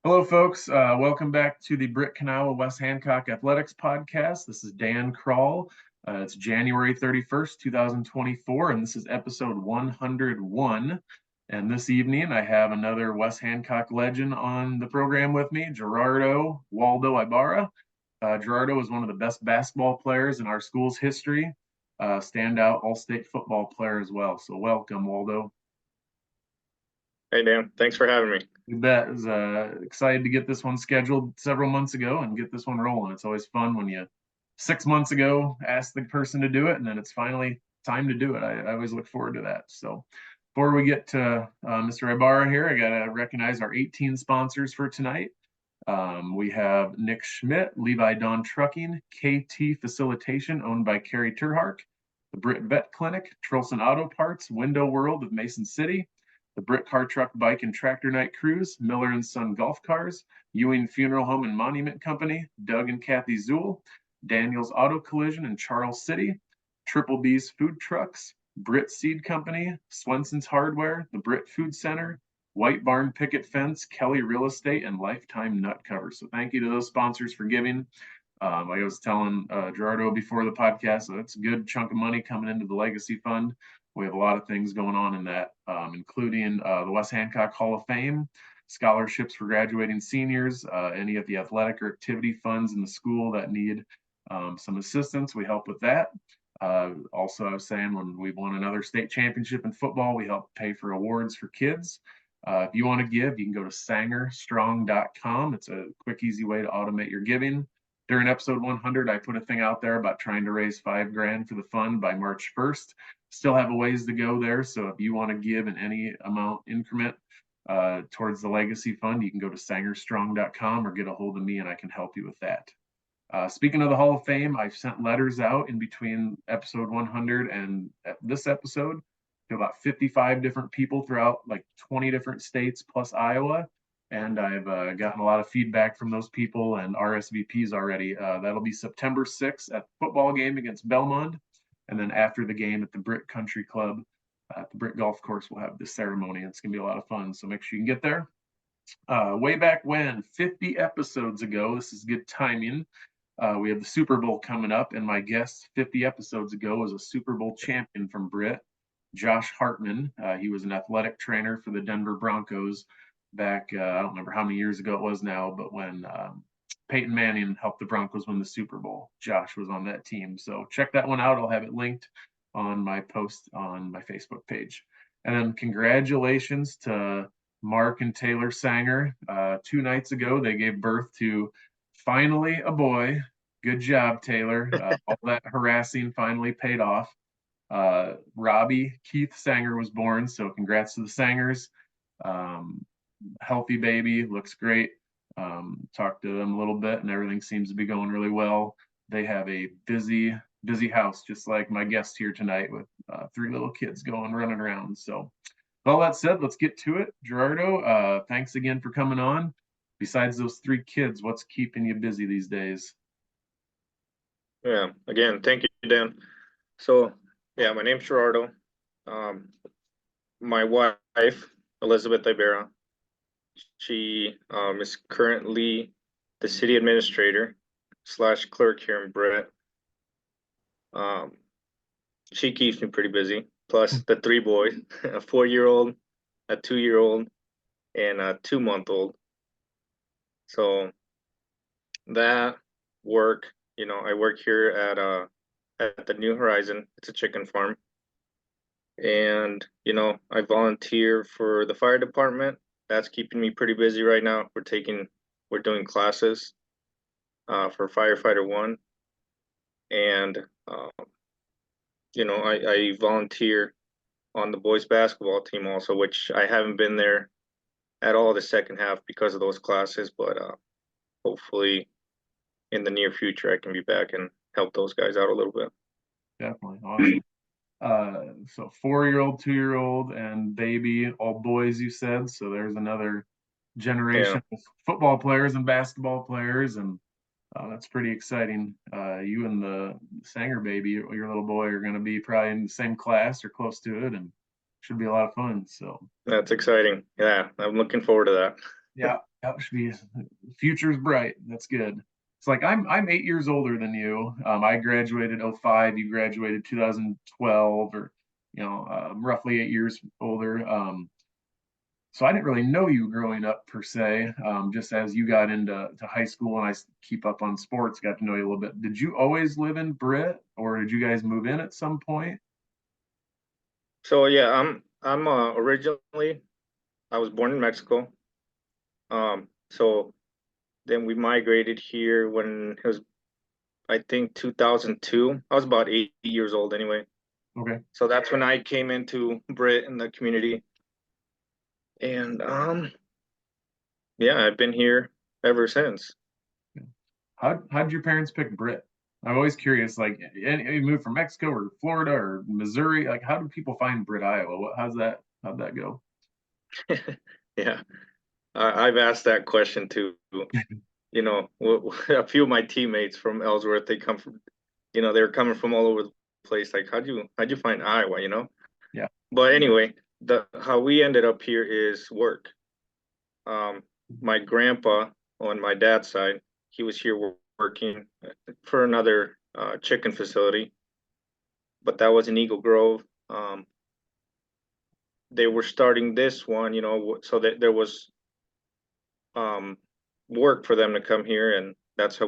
Hello, folks. Welcome back to the Britt, Kanawha, West Hancock Athletics Podcast. This is Dan Kroll. It's January 31st, 2024, and this is episode 101. And this evening, I have another West Hancock legend on the program with me, Gerardo Waldo Ibarra. Gerardo is one of the best basketball players in our school's history, standout all-state football player as well. So welcome, Waldo. Hey, Dan. Thanks for having me. You bet. Was excited to get this one scheduled several months ago and get this one rolling. It's always fun when you 6 months ago ask the person to do it, and then it's finally time to do it. I always look forward to that. So before we get to Mr. Ibarra here, I got to recognize our 18 sponsors for tonight. We have Nick Schmidt, Levi Don Trucking, KT Facilitation, owned by Carrie Turhark, the Britt Vet Clinic, Trilson Auto Parts, Window World of Mason City, the Britt Car Truck Bike and Tractor Night Cruise, Miller and Son Golf Cars, Ewing Funeral Home and Monument Company, Doug and Kathy Zuehl, Daniels Auto Collision in Charles City, Triple B's Food Trucks, Britt Seed Company, Swenson's Hardware, the Britt Food Center, White Barn Picket Fence, Kelly Real Estate, and Lifetime Nut Cover. So thank you to those sponsors for giving. Like I was telling Gerardo before the podcast, that's a good chunk of money coming into the Legacy Fund. We have a lot of things going on in that, including the West Hancock Hall of Fame, scholarships for graduating seniors, any of the athletic or activity funds in the school that need some assistance. We help with that. Also, I was saying when we won another state championship in football, we help pay for awards for kids. If you want to give, you can go to sangerstrong.com. It's a quick, easy way to automate your giving. During episode 100, I put a thing out there about trying to raise $5,000 for the fund by March 1st. Still have a ways to go there. So if you want to give in any amount increment towards the Legacy Fund, you can go to sangerstrong.com or get a hold of me and I can help you with that. Speaking of the Hall of Fame, I've sent letters out in between episode 100 and this episode to about 55 different people throughout like 20 different states plus Iowa. And I've gotten a lot of feedback from those people and RSVPs already. That'll be September 6th at the football game against Belmont. And then after the game at the Britt Country Club at the Britt Golf Course, we'll have this ceremony. It's going to be a lot of fun. So make sure you can get there. Way back when, 50 episodes ago, this is good timing. We have the Super Bowl coming up, and my guest 50 episodes ago was a Super Bowl champion from Britt, Josh Hartman. He was an athletic trainer for the Denver Broncos back, I don't remember how many years ago it was now, but when Peyton Manning helped the Broncos win the Super Bowl, Josh was on that team. So check that one out. I'll have it linked on my post on my Facebook page. And then congratulations to Mark and Taylor Sanger. 2 nights ago, they gave birth to finally a boy. Good job, Taylor. All that harassing finally paid off. Robbie Keith Sanger was born, so congrats to the Sangers. Healthy baby, looks great. Talked to them a little bit, and everything seems to be going really well. They have a busy house, just like my guest here tonight, with 3 little kids running around. So, with all that said, let's get to it. Gerardo, thanks again for coming on. Besides those 3 kids, what's keeping you busy these days? Yeah, again, thank you, Dan. So, yeah, my name's Gerardo. My wife, Elizabeth Ibarra, she is currently the city administrator / clerk here in Britt. She keeps me pretty busy. Plus the 3 boys, a 4-year-old, a 2-year-old, and a 2-month-old. So that work, I work here at the New Horizon. It's a chicken farm. And, I volunteer for the fire department. That's keeping me pretty busy right now. We're doing classes for firefighter 1. And, I volunteer on the boys basketball team also, which I haven't been there at all the second half because of those classes, but hopefully in the near future I can be back and help those guys out a little bit. Definitely awesome. So 4-year-old, 2-year-old, and baby, all boys, you said. So there's another generation of football players and basketball players, and that's pretty exciting. You and the Sanger baby, your little boy, are going to be probably in the same class or close to it, and should be a lot of fun. So That's exciting. Yeah, I'm looking forward to that. Yeah, that should be future's bright. That's good. It's like I'm 8 years older than you. I graduated '05. You graduated 2012, or roughly 8 years older. So I didn't really know you growing up per se. Just as you got into high school and keep up on sports, got to know you a little bit. Did you always live in Britt, or did you guys move in at some point? So yeah, I'm originally I was born in Mexico. So then we migrated here when it was, I think, 2002. I was about 8 years old anyway. Okay. So that's when I came into Britt in the community. And yeah, I've been here ever since. How did your parents pick Britt? I'm always curious. Like, you moved from Mexico or Florida or Missouri. Like, how do people find Britt, Iowa? How'd that go? Yeah, I've asked that question too. A few of my teammates from Ellsworth, they come from, they were coming from all over the place. Like, how'd you find Iowa? Yeah. But anyway, the how we ended up here is work. Um, my grandpa on my dad's side, he was here working for another chicken facility, but that was in Eagle Grove. They were starting this one, so that there was um, work for them to come here, and that's how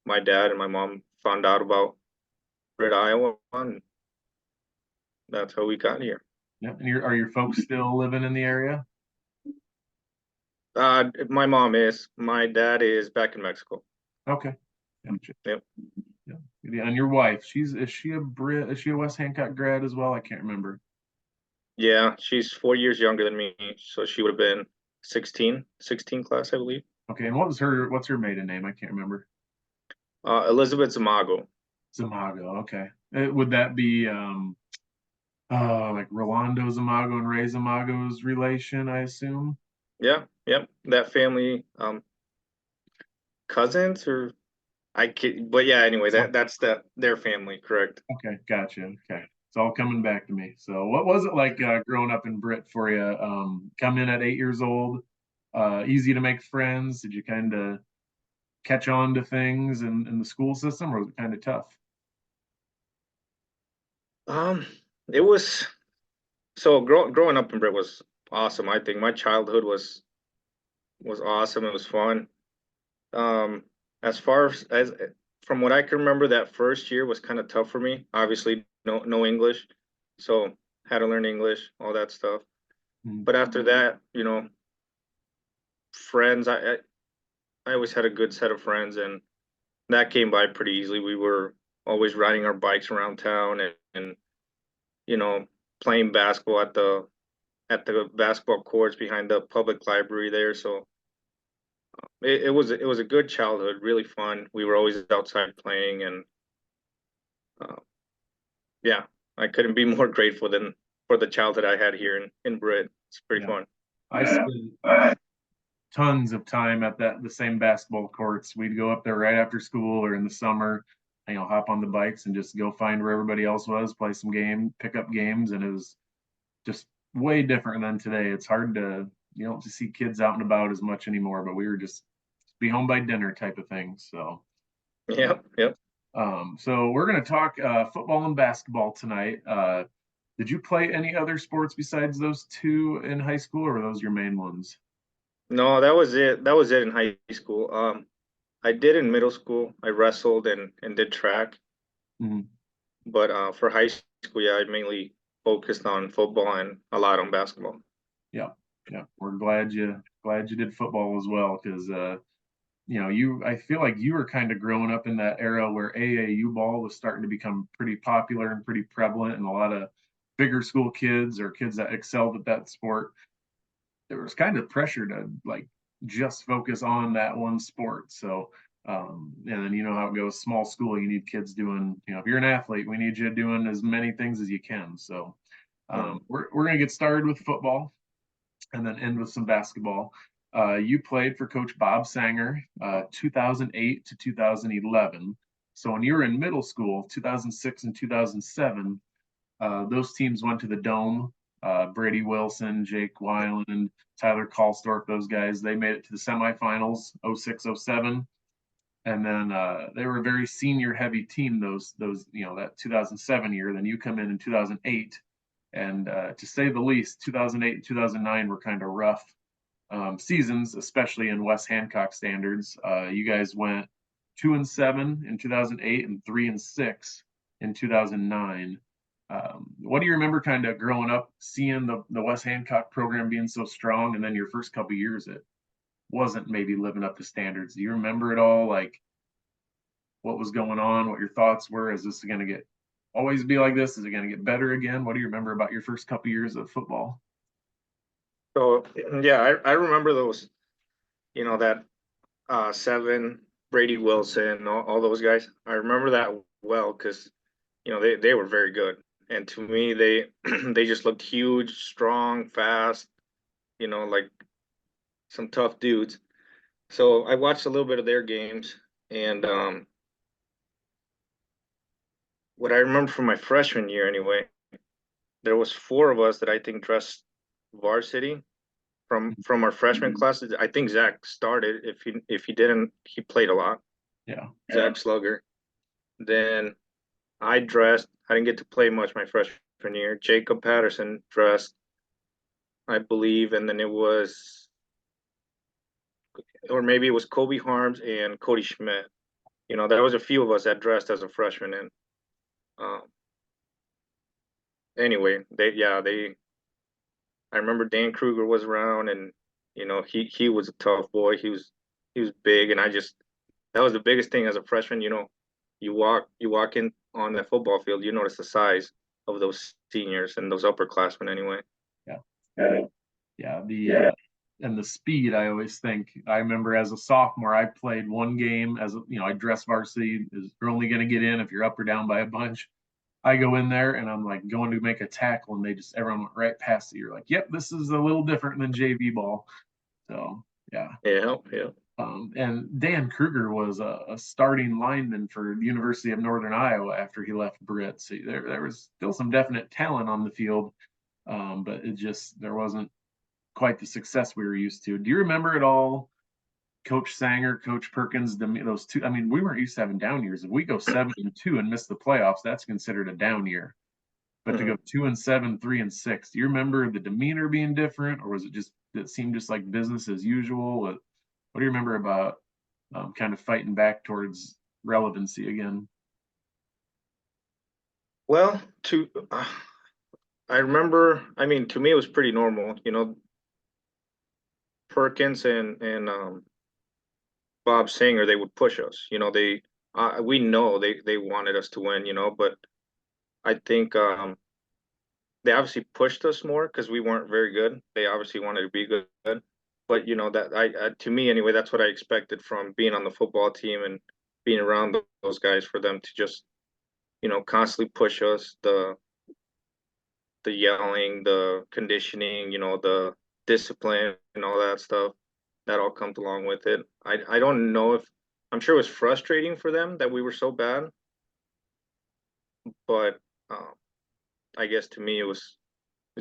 my dad and my mom found out about Red Iowa, and that's how we got here. Yeah. And are your folks still living in the area? My mom is. My dad is back in Mexico. Okay. Gotcha. Yep. Yeah. Yeah. And your wife, is she a Brit? Is she a West Hancock grad as well? I can't remember. Yeah, she's 4 years younger than me, so she would have been 16 class, I believe. Okay. And what's her maiden name? I can't remember. Elizabeth Zamago. Zamago. Okay. Would that be like Rolando Zamago and Ray Zamago's relation, I assume? Yeah, yep. That family, cousins or I kid, but yeah. Anyway, that's their family, correct? Okay, gotcha. Okay. It's all coming back to me. So what was it like growing up in Britt for you? Come in at 8 years old, easy to make friends. Did you kind of catch on to things in the school system, or was it kind of tough? Um, it was so growing up in Britt was awesome. I think my childhood was awesome. It was fun. Um, as far as from what I can remember, that first year was kind of tough for me. Obviously, no English, so had to learn English, all that stuff. Mm. But after that, friends, I always had a good set of friends, and that came by pretty easily. We were always riding our bikes around town and you know playing basketball at the basketball courts behind the public library there. So it was a good childhood, really fun. We were always outside playing, and uh, yeah, I couldn't be more grateful than for the childhood I had here in Britt. It's pretty Yeah. fun. I spent tons of time at the same basketball courts. We'd go up there right after school or in the summer, hop on the bikes and just go find where everybody else was, play some pick up games, and it was just way different than today. It's hard to to see kids out and about as much anymore, but we were just be home by dinner type of thing. So yeah. Yep, yep. So we're gonna talk football and basketball tonight. Did you play any other sports besides those two in high school, or were those your main ones? No, that was it. That was it in high school. I did in middle school. I wrestled and did track, Mhm. but for high school, yeah, I mainly focused on football and a lot on basketball. Yeah, yeah. We're glad you did football as well, because I feel like you were kind of growing up in that era where AAU ball was starting to become pretty popular and pretty prevalent, and a lot of bigger school kids or kids that excelled at that sport, there was kind of pressure to like just focus on that one sport. So, and then you know how it goes, small school, you need kids doing, if you're an athlete, we need you doing as many things as you can. So, Mhm. we're going to get started with football and then end with some basketball. You played for Coach Bob Sanger, 2008 to 2011. So when you were in middle school, 2006 and 2007, those teams went to the Dome. Brady Wilson, Jake Weiland, Tyler Kallstorp, those guys, they made it to the semifinals, 06, 07. And then they were a very senior heavy team, those that 2007 year. Then you come in 2008. And to say the least, 2008 and 2009 were kind of rough seasons, especially in West Hancock standards. You guys went 2-7 in 2008 and 3-6 in 2009. What do you remember kind of growing up, seeing the West Hancock program being so strong, and then your first couple years it wasn't maybe living up to standards? Do you remember it all? Like what was going on, what your thoughts were? Is this going to get always be like this? Is it going to get better again? What do you remember about your first couple years of football? So yeah, I remember those, that 7, Brady Wilson, all those guys. I remember that well because they were very good, and to me they they just looked huge, strong, fast, like some tough dudes. So I watched a little bit of their games, and what I remember from my freshman year anyway, there was 4 of us that I think dressed varsity from our freshman classes. I think Zach started. If he didn't, he played a lot. Yeah. Zach Slugger. Then I dressed. I didn't get to play much my freshman year. Jacob Patterson dressed, I believe, and then it was, or maybe it was Kobe Harms and Cody Schmidt. There was a few of us that dressed as a freshman, and um, anyway, they. I remember Dan Kruger was around, and he was a tough boy. He was big, and that was the biggest thing as a freshman. You walk in on that football field, you notice the size of those seniors and those upperclassmen anyway. Yeah. Yeah. And the speed, I always think. I remember as a sophomore, I played one game I dress varsity. You're only going to get in if you're up or down by a bunch. I go in there and I'm like going to make a tackle, and everyone went right past it. You're like, yep, this is a little different than JV ball. So yeah. Yeah, yeah. And Dan Kruger was a starting lineman for the University of Northern Iowa after he left Britt. So there was still some definite talent on the field, but there wasn't quite the success we were used to. Do you remember at all Coach Sanger, Coach Perkins, those two? I mean, we weren't used to having down years. If we go 7-2 and miss the playoffs, that's considered a down year. But to go 2-7, 3-6, do you remember the demeanor being different, or was it seemed just like business as usual? What do you remember about kind of fighting back towards relevancy again? Well, I remember. I mean, to me, it was pretty normal. Perkins and Bob Singer, they would push us. We know they wanted us to win. But I think they obviously pushed us more because we weren't very good. They obviously wanted to be good, but that to me anyway, that's what I expected from being on the football team and being around those guys, for them to just constantly push us, the yelling, the conditioning, the discipline and all that stuff that all comes along with it. I don't know if I'm sure it was frustrating for them that we were so bad, but I guess to me it's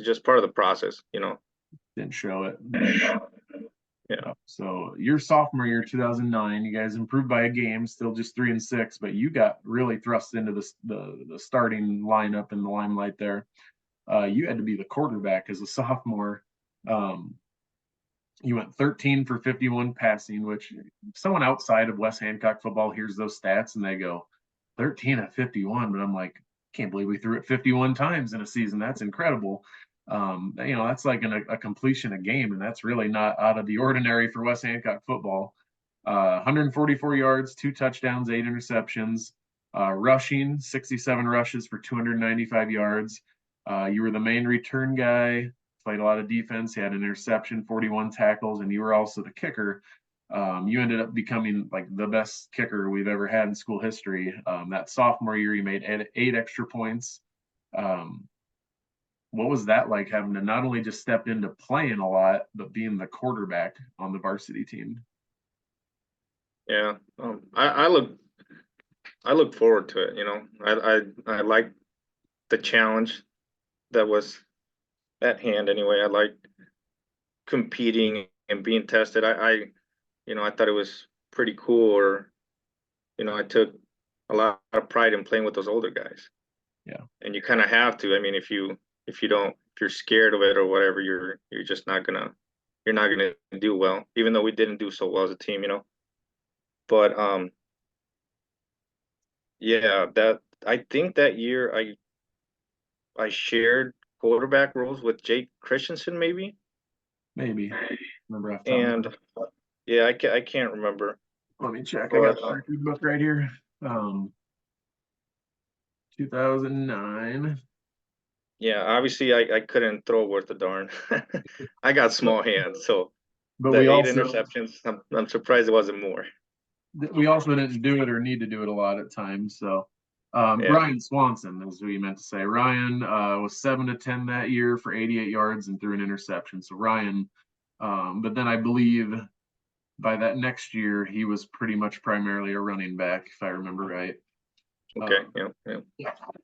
just part of the process. Didn't show it. Yeah. So your sophomore year, 2009, you guys improved by a game, still just 3-6, but you got really thrust into the starting lineup in the limelight there. You had to be the quarterback as a sophomore. You went 13 for 51 passing, which someone outside of West Hancock football hears those stats and they go 13 at 51. But I'm like, can't believe we threw it 51 times in a season. That's incredible. That's like a completion a game, and that's really not out of the ordinary for West Hancock football. 144 yards, 2 touchdowns, 8 interceptions. Rushing, 67 rushes for 295 yards. You were the main return guy, played a lot of defense. You had an interception, 41 tackles, and you were also the kicker. You ended up becoming like the best kicker we've ever had in school history. That sophomore year, you made 8 extra points. What was that like, having to not only just step into playing a lot, but being the quarterback on the varsity team? Yeah. I look forward to it. I like the challenge that was that hand anyway. I like competing and being tested. I thought it was pretty cool, or I took a lot of pride in playing with those older guys. Yeah. And you kind of have to. I mean, if you're scared of it or whatever, you're just not gonna do well. Even though we didn't do so well as a team, But yeah, that I think that year I shared quarterback roles with Jake Christensen maybe, Maybe. Remember off the top of my and yeah, I can't remember. Let me check. I got But the record book right here. 2009. yeah, obviously I couldn't throw worth a darn. I got small hands, so But the 8 interceptions, I'm surprised it wasn't more. we also didn't do it or need to do it a lot at times. So Yeah. Ryan Swanson is who you meant to say. Ryan was 7 of 10 that year for 88 yards and threw an interception. So Ryan, but then I believe by that next year he was pretty much primarily a running back, if I remember right. Okay. Yeah.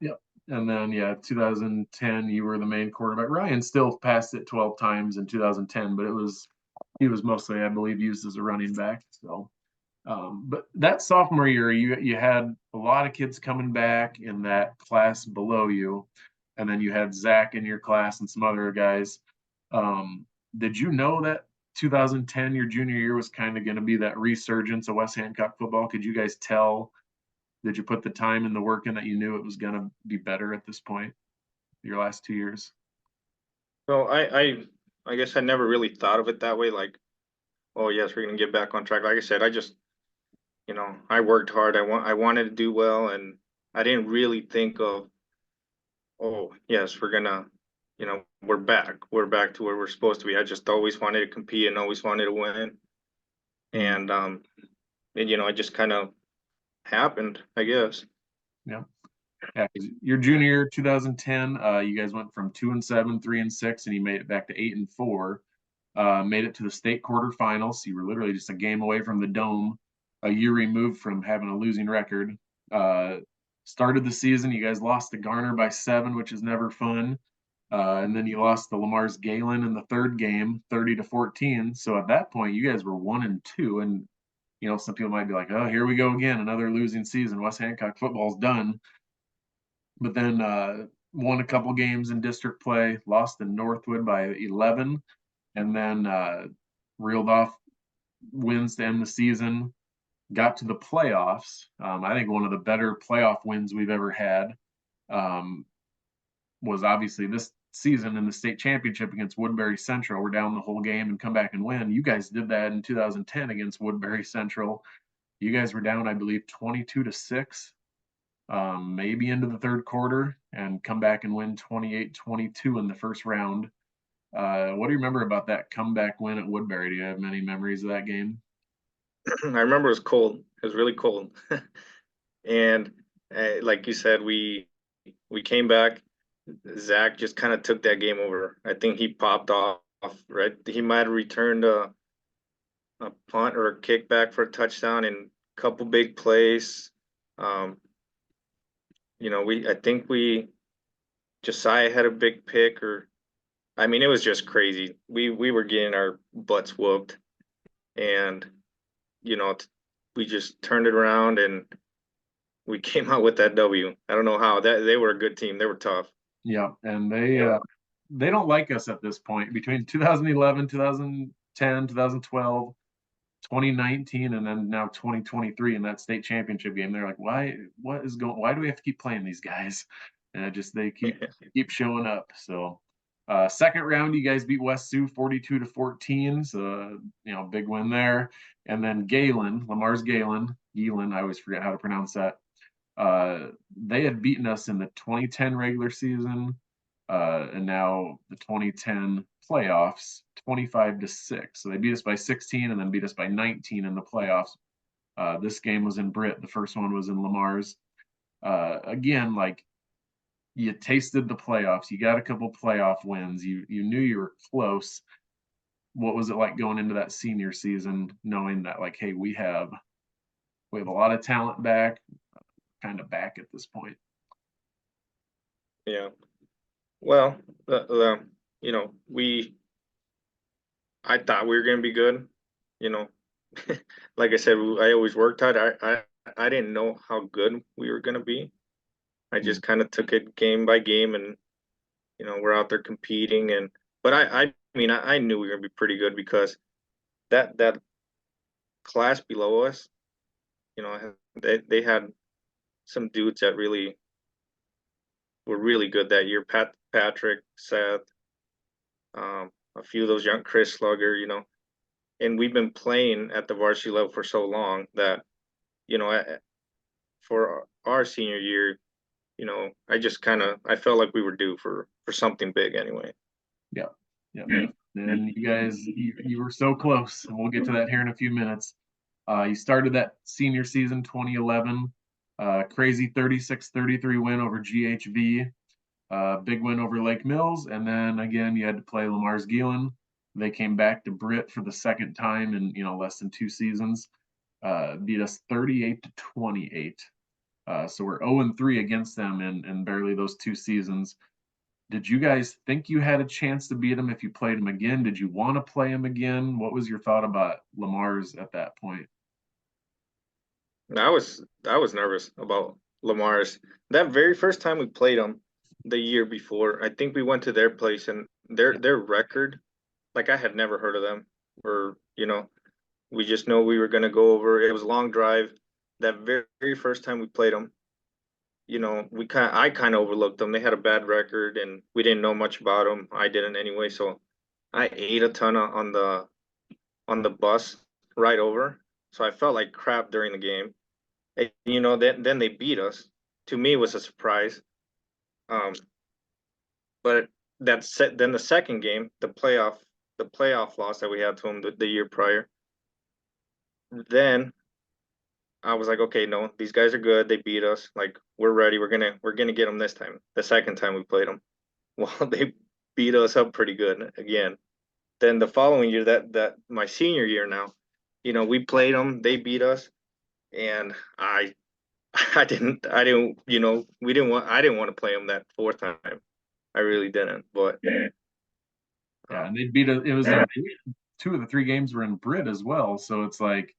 Yeah. And then, 2010, you were the main quarterback. Ryan still passed it 12 times in 2010, but he was mostly, I believe, used as a running back. So, but that sophomore year, you had a lot of kids coming back in that class below you, and then you had Zach in your class and some other guys. Did you know that 2010, your junior year, was kind of going to be that resurgence of West Hancock football? Could you guys tell? Did you put the time and the work in that you knew it was going to be better at this point, your last 2 years? So I guess I never really thought of it that way. Like, oh yes, we're gonna get back on track. Like I said, I just I worked hard. I wanted to do well, and I didn't really think of, oh yes, we're back. We're back to where we're supposed to be. I just always wanted to compete and always wanted to win. Mm, And it just kind of happened, I guess. yeah. Yeah, 'cause your junior year, 2010, you guys went from 2-7, 3-6, and you made it back to 8-4. Made it to the state quarterfinals. You were literally just a game away from the dome, a year removed from having a losing record. Uh, Started the season, you guys lost to Garner by 7, which is never fun. And then you lost to Lamar's Galen in the third game, 30-14. So at that point, you guys were 1-2. And some people might be like, "Oh, here we go again, another losing season. West Hancock football's done." But then won a couple games in district play, lost to Northwood by 11, and then reeled off wins to end the season. Got to the playoffs. I think one of the better playoff wins we've ever had um, was obviously this season in the state championship against Woodbury Central. We're down the whole game and come back and win. You guys did that in 2010 against Woodbury Central. You guys were down, I believe, 22-6, maybe into the third quarter, and come back and win 28-22 in the first round. What do you remember about that comeback win at Woodbury? Do you have many memories of that game? I remember it was cold. It was really cold. And like you said, we came back. Zach just kind of took that game over. I think he popped off, right? He might have returned a punt or a kickback for a touchdown and a couple big plays. Um, I think Josiah had a big pick, or I mean, it was just crazy. We were getting our butts whooped, and you know, we just turned it around and we came out with that W. I don't know how that they were a good team. They were tough. Yeah, and they Yeah. they don't like us at this point. Between 2011, 2010, 2012, 2019, and then now 2023 in that state championship game, they're like, why do we have to keep playing these guys? And they keep showing up. So second round, you guys beat West Sioux 42-14. So big win there. And then Lamar's Galen, I always forget how to pronounce that. They had beaten us in the 2010 regular season, and now the 2010 playoffs, 25-6. So they beat us by 16 and then beat us by 19 in the playoffs. This game was in Britt. The first one was in Lamar's. Again, like, you tasted the playoffs. You got a couple playoff wins. You knew you were close. What was it like going into that senior season, knowing that, like, hey, we have a lot of talent back, kind of back at this point? Yeah. Well, the you know, I thought we were gonna be good, you know. Like I said, I always worked hard. I didn't know how good we were gonna be. I Mm. just kind of took it game by game, and we're out there competing. And but I mean, I knew we were gonna be pretty good because that class below us, they had some dudes that really were really good that year. Patrick, Seth, a few of those young Chris Slugger, and we've been playing at the varsity level for so long that, you know, for our senior year, I felt like we were due for something big anyway. Yeah. Yeah. And you guys, you were so close, and we'll get to that here in a few minutes. You started that senior season 2011, crazy 36-33 win over GHV, big win over Lake Mills, and then again you had to play Lamar's Geelan. They came back to Britt for the second time in less than 2 seasons, beat us 38-28. So we're 0-3 against them in barely those 2 seasons. Did you guys think you had a chance to beat them if you played them again? Did you want to play them again? What was your thought about Lamar's at that point? I was nervous about Lamar's. That very first time we played them the year before, I think we went to their place, and their record, like, I had never heard of them. Or, we just know we were gonna go over. It was a long drive. That very first time we played them, I kind of overlooked them. They had a bad record, and we didn't know much about them. I didn't anyway, so I ate a ton on the bus right over. So I felt like crap during the game. And, then they beat us. To me, it was a surprise. Um, but then the second game, the playoff loss that we had to them the year prior. Then I was like, okay, no, these guys are good. They beat us. Like, we're ready. We're gonna get them this time. The second time we played them, well, they beat us up pretty good again. Then the following year, that my senior year now, we played them. They beat us, and I didn't, I didn't want to play them that fourth time. I really didn't. But Yeah, and they beat us. It was 2 of the 3 games were in Britt as well, so it's like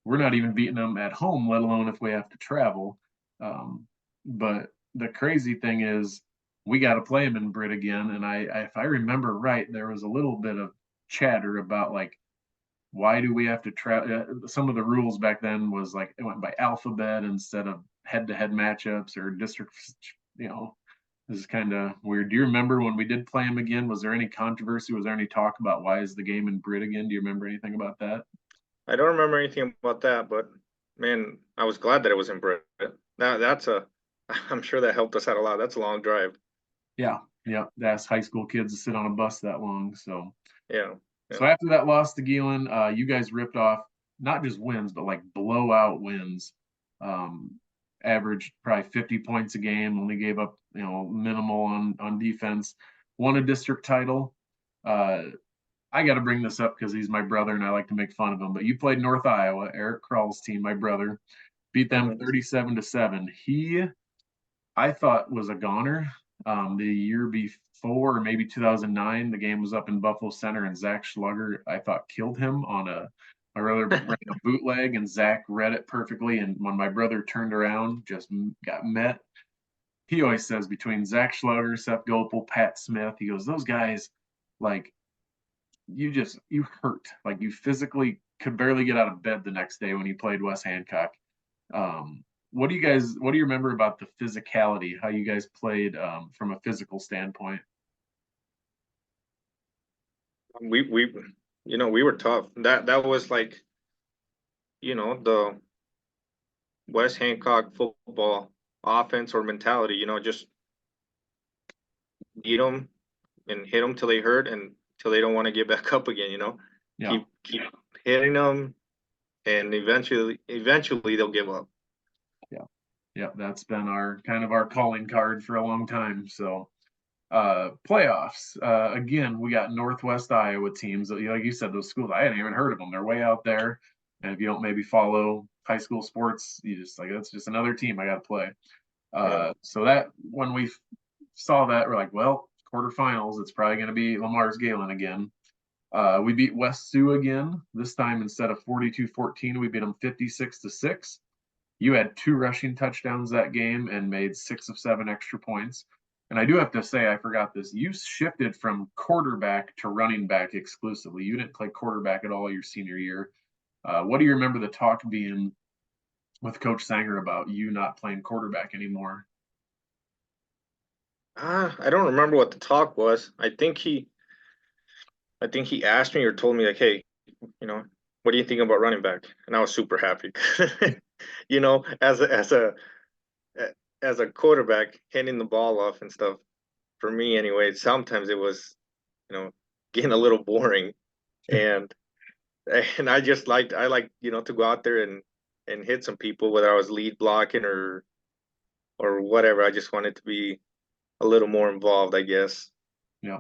we're not even beating them at home, let alone if we have to travel. But the crazy thing is, we got to play them in Britt again, and if I remember right, there was a little bit of chatter about like why do we have to travel? Some of the rules back then was like it went by alphabet instead of head-to-head matchups or district. You know, this is kind of weird. Do you remember when we did play them again? Was there any controversy? Was there any talk about why is the game in Britt again? Do you remember anything about that? I don't remember anything about that. But man, I was glad that it was in Britt. That's a, I'm sure that helped us out a lot. That's a long drive. Yeah, yeah. That's high school kids to sit on a bus that long. So, Yeah, yeah. so after that loss to Geelan, you guys ripped off not just wins, but like blowout wins. Um, Averaged probably 50 points a game. Only gave up minimal on defense. Won a district title. Uh, I got to bring this up because he's my brother and I like to make fun of him. But you played North Iowa, Eric Krall's team, my brother, beat them Mhm. 37-7. I thought was a goner. The year before, or maybe 2009, the game was up in Buffalo Center, and Zach Schlugger, I thought, killed him on my brother ran a bootleg, and Zach read it perfectly. And when my brother turned around, just got met. He always says between Zach Schlugger, Seth Gopel, Pat Smith, he goes, those guys, like, you hurt. Like, you physically could barely get out of bed the next day when you played West Hancock. What do you remember about the physicality, how you guys played from a physical standpoint? We were tough. That was like, the West Hancock football offense or mentality. Just beat them and hit them till they hurt and till they don't want to get back up again. Yeah, Keep hitting them, and eventually they'll give up. yeah, yeah. That's been our kind of our calling card for a long time. So playoffs. Again, we got Northwest Iowa teams. Like you said, those schools, I hadn't even heard of them. They're way out there. And if you don't maybe follow high school sports, you just like, that's just another team I got to play. Yeah. So that when we saw that, we're like, well, of quarterfinals, it's probably going to be Lamar's Galen again. We beat West Sioux again. This time, instead of 42-14, we beat them 56-6. You had 2 rushing touchdowns that game and made 6 of 7 extra points. And I do have to say, I forgot this. You shifted from quarterback to running back exclusively. You didn't play quarterback at all your senior year. What do you remember the talk being with Coach Sanger about you not playing quarterback anymore? I don't remember what the talk was. I think he asked me or told me like, hey, what do you think about running back? And I was super happy. You know, as a quarterback, handing the ball off and stuff, for me anyway, sometimes it was, getting a little boring. And and I like to go out there and hit some people, whether I was lead blocking or whatever. I just wanted to be a little more involved, I guess. Yeah.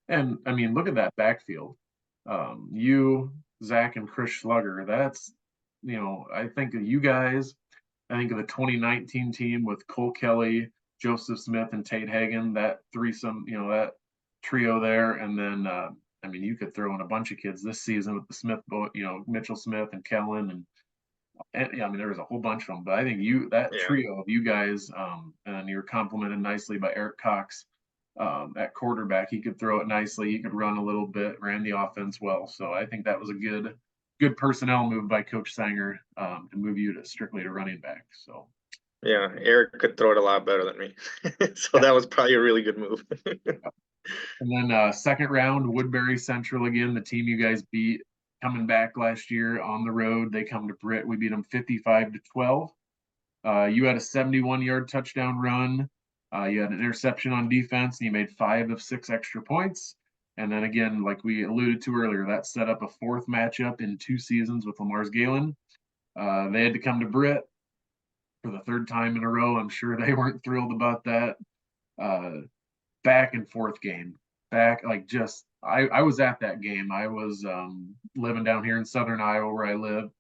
And I mean, look at that backfield. You, Zach, and Chris Schlugger. That's, I think of you guys. I think of the 2019 team with Cole Kelly, Joseph Smith, and Tate Hagan. That threesome, that trio there. And then, I mean, you could throw in a bunch of kids this season with the Smith, Mitchell Smith and Kellen, and yeah, I mean, there was a whole bunch of them. But I think that Yeah. trio of you guys, and you're complemented nicely by Eric Cox at quarterback. He could throw it nicely. He could run a little bit, ran the offense well. So I think that was a good personnel move by Coach Sanger to move you to strictly to running back. So Yeah, Eric could throw it a lot better than me. So yeah. that was probably a really good move. And then second round, Woodbury Central again, the team you guys beat coming back last year on the road. They come to Britt. We beat them 55-12. You had a 71-yard touchdown run. You had an interception on defense, and you made 5 of 6 extra points. And then again, like we alluded to earlier, that set up a 4th matchup in 2 seasons with Lamar's Galen. They had to come to Britt for the 3rd time in a row. I'm sure they weren't thrilled about that. Back and forth game. Back, like, just I was at that game. I was living down here in southern Iowa where I live.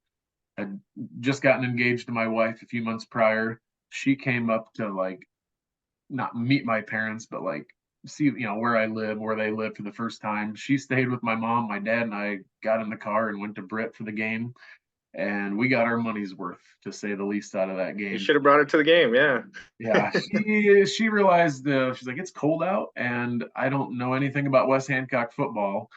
Had just gotten engaged to my wife a few months prior. She came up to, like, not meet my parents, but like see, where I live, where they live for the first time. She stayed with my mom. My dad and I got in the car and went to Britt for the game, and we got our money's worth, to say the least, out of that You game. should have brought it to the game, yeah. Yeah, she realized, she's like, it's cold out, and I don't know anything about West Hancock football.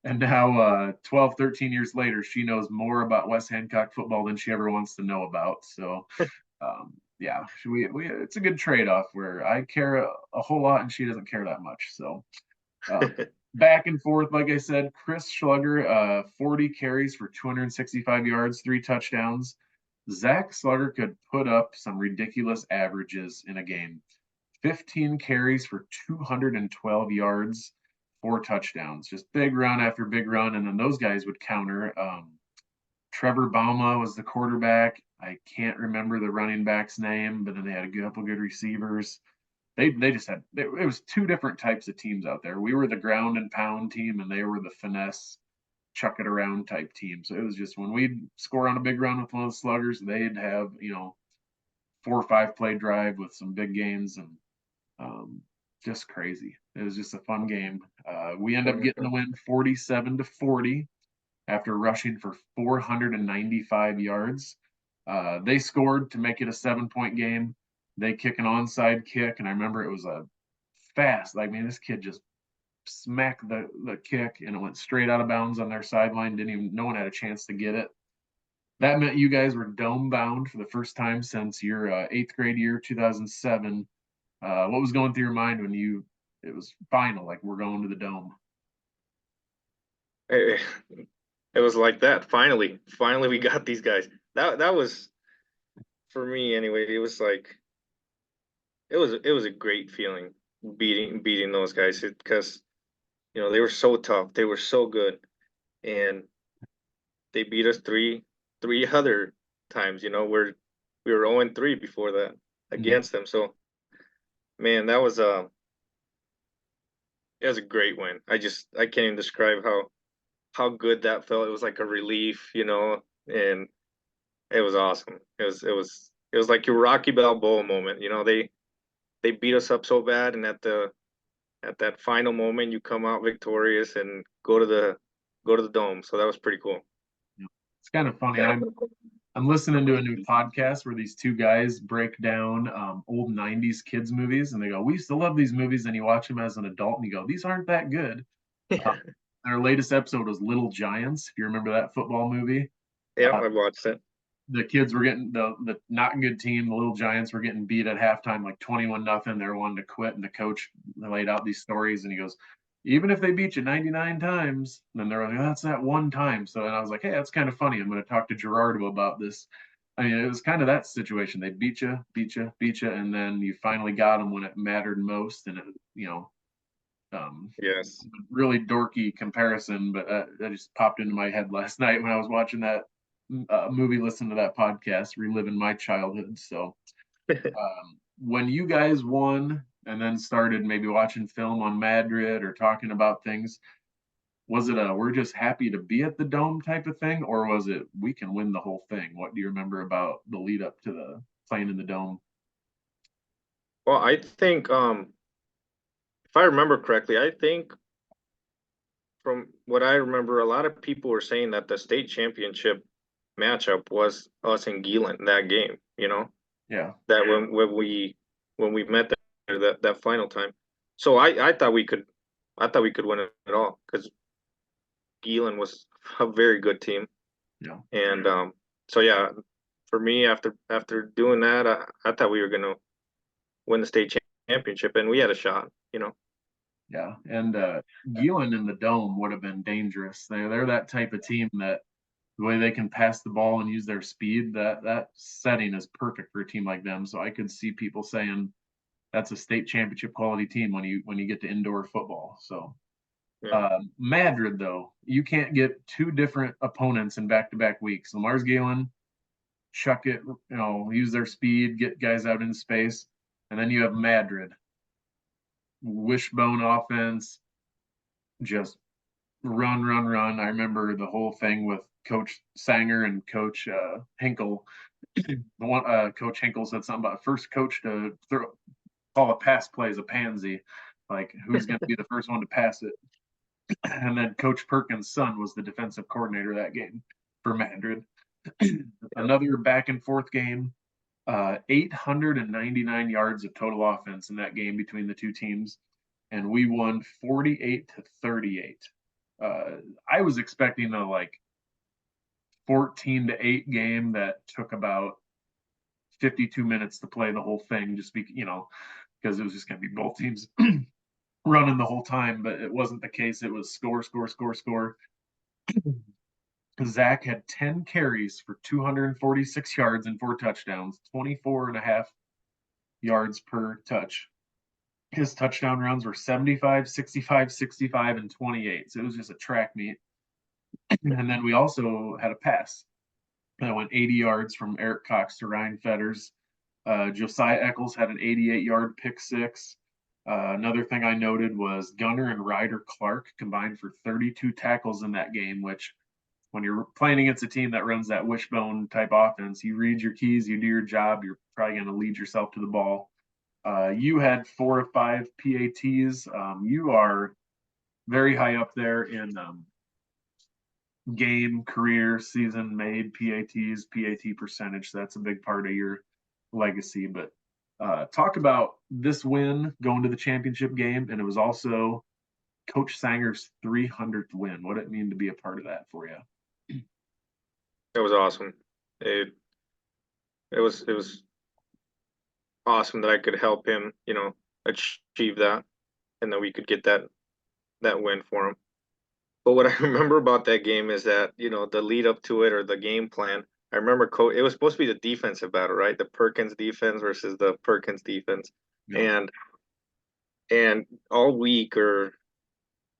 And now, 12, 13 years later, she knows more about West Hancock football than she ever wants to know about. So, yeah, it's a good trade-off where I care a whole lot and she doesn't care that much. So, back and forth, like I said, Chris Schlugger, 40 carries for 265 yards, 3 touchdowns. Zach Slugger could put up some ridiculous averages in a game. 15 carries for 212 yards, 4 touchdowns. Just big run after big run, and then those guys would counter. Trevor Bauma was the quarterback. I can't remember the running back's name, but then they had a couple good receivers. They just had, it was 2 different types of teams out there. We were the ground and pound team, and they were the finesse, chuck it around type team. So it was just, when we'd score on a big run with one of the sluggers, they'd have 4 or 5 play drive with some big gains, and just crazy. It was just a fun game. We end up getting the win 47-40 after rushing for 495 yards. They scored to make it a 7-point game. They kick an onside kick, and I remember it was a fast. I mean, this kid just smacked the kick, and it went straight out of bounds on their sideline. No one had a chance to get it. That meant you guys were dome bound for the first time since your 8th grade year, 2007. What was going through your mind when it was final, like, we're going to the dome? It, it was like that. Finally we got these guys. That was, for me anyway, it was like it was a great feeling beating those guys, because they were so tough, they were so good, and they beat us three other times. Where we were 0-3 before that Mhm. against them. So, man, that was it was a great win. I can't even describe how good that felt. It was like a relief, and it was awesome. It was like your Rocky Balboa moment. They beat us up so bad, and at that final moment, you come out victorious and go to the dome. So that was pretty cool. It's kind of funny. I'm listening to a new podcast where these two guys break down old '90s kids movies, and they go, "We used to love these movies," and you watch them as an adult, and you go, "These aren't that good." Uh, their latest episode was Little Giants. If you remember that football movie, Yeah, uh, I watched it. the kids were getting the not good team, the Little Giants were getting beat at halftime like 21-0. They were wanting to quit, and the coach laid out these stories, and he goes, "Even if they beat you 99 times, then they're like, that's that one time." So, and I was like, "Hey, that's kind of funny. I'm going to talk to Gerardo about this." I mean, it was kind of that situation. They beat you, beat you, beat you, and then you finally got them when it mattered most. And it, Yes. really dorky comparison, but that just popped into my head last night when I was watching that movie, listening to that podcast, reliving my childhood. So, when you guys won and then started maybe watching film on Madrid or talking about things, was it a we're just happy to be at the dome type of thing, or was it we can win the whole thing? What do you remember about the lead up to the playing in the dome? Well, I think if I remember correctly, I think from what I remember, a lot of people were saying that the state championship matchup was us and Geelan that game. Yeah, That when we met that final time. So I thought we could win it all because Geelan was a very good team. yeah, And so yeah, for me after doing that, I thought we were gonna win the state championship, and we had a shot. yeah. And Gielan in the dome would have been dangerous. They're that type of team that the way they can pass the ball and use their speed, that setting is perfect for a team like them. So I could see people saying that's a state championship quality team when you get to indoor football. So Yeah. Madrid though, you can't get two different opponents in back-to-back weeks. Lamar's Galen, chuck it, use their speed, get guys out in space, and then you have Madrid, wishbone offense, just run, run, run. I remember the whole thing with Coach Sanger and Coach Hinkle. The one Coach Hinkle said something about first coach to call a pass play as a pansy, like who's going to be the first one to pass it. And then Coach Perkins' son was the defensive coordinator that game for Madrid. Another back and forth game. 899 yards of total offense in that game between the two teams, and we won 48-38. I was expecting a 14-8 game that took about 52 minutes to play the whole thing, just because it was just going to be both teams running the whole time, but it wasn't the case. It was score, score, score, score. Zach had 10 carries for 246 yards and 4 touchdowns, 24 and a half yards per touch. His touchdown runs were 75, 65, 65, and 28. So it was just a track meet. And then we also had a pass that went 80 yards from Eric Cox to Ryan Fetters. Josiah Eccles had an 88-yard pick six. Another thing I noted was Gunner and Ryder Clark combined for 32 tackles in that game, which when you're playing against a team that runs that wishbone type offense, you read your keys, you do your job, you're probably going to lead yourself to the ball. You had 4 or 5 PATs. You are very high up there in game, career, season made PATs, PAT percentage. So that's a big part of your legacy. But talk about this win going to the championship game, and it was also Coach Sanger's 300th win. What did it mean to be a part of that for you? It was awesome. It was awesome that I could help him, achieve that, and that we could get that win for him. But what I remember about that game is that, the lead up to it or the game plan, I remember it was supposed to be the defensive battle, right? The Perkins defense versus the Perkins defense. Yeah. And all week or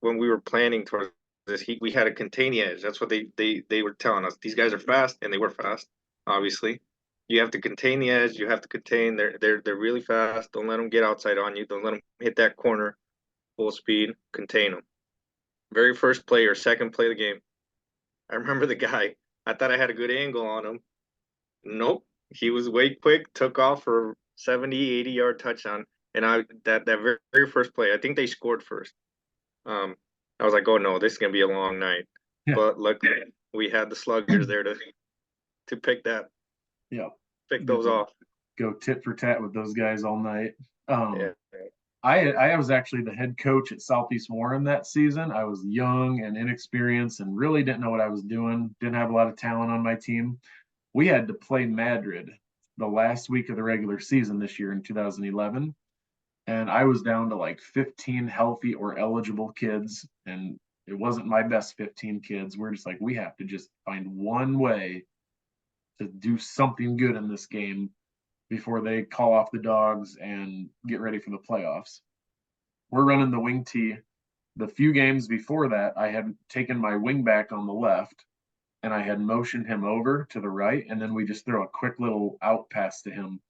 when we were planning towards this, we had to contain the edge. That's what they were telling us. These guys are fast, and they were fast, obviously. You have to contain the edge. You have to contain. They're really fast. Don't let them get outside on you. Don't let them hit that corner full speed. Contain them. Very first play or second play of the game, I remember the guy. I thought I had a good angle on him. Nope. He was way quick, took off for 70, 80-yard touchdown. And that very first play, I think they scored first. I was like, oh no, this is gonna be a long night. Yeah. But luckily we had the sluggers there to Yeah. pick those off. Go tit for tat with those guys all night. Yeah. I was actually the head coach at Southeast Warren that season. I was young and inexperienced and really didn't know what I was doing. Didn't have a lot of talent on my team. We had to play Madrid the last week of the regular season this year in 2011. And I was down to like 15 healthy or eligible kids. And it wasn't my best 15 kids. We're just like, we have to just find one way to do something good in this game before they call off the dogs and get ready for the playoffs. We're running the wing tee. The few games before that, I had taken my wing back on the left and I had motioned him over to the right. And then we just throw a quick little out pass to him.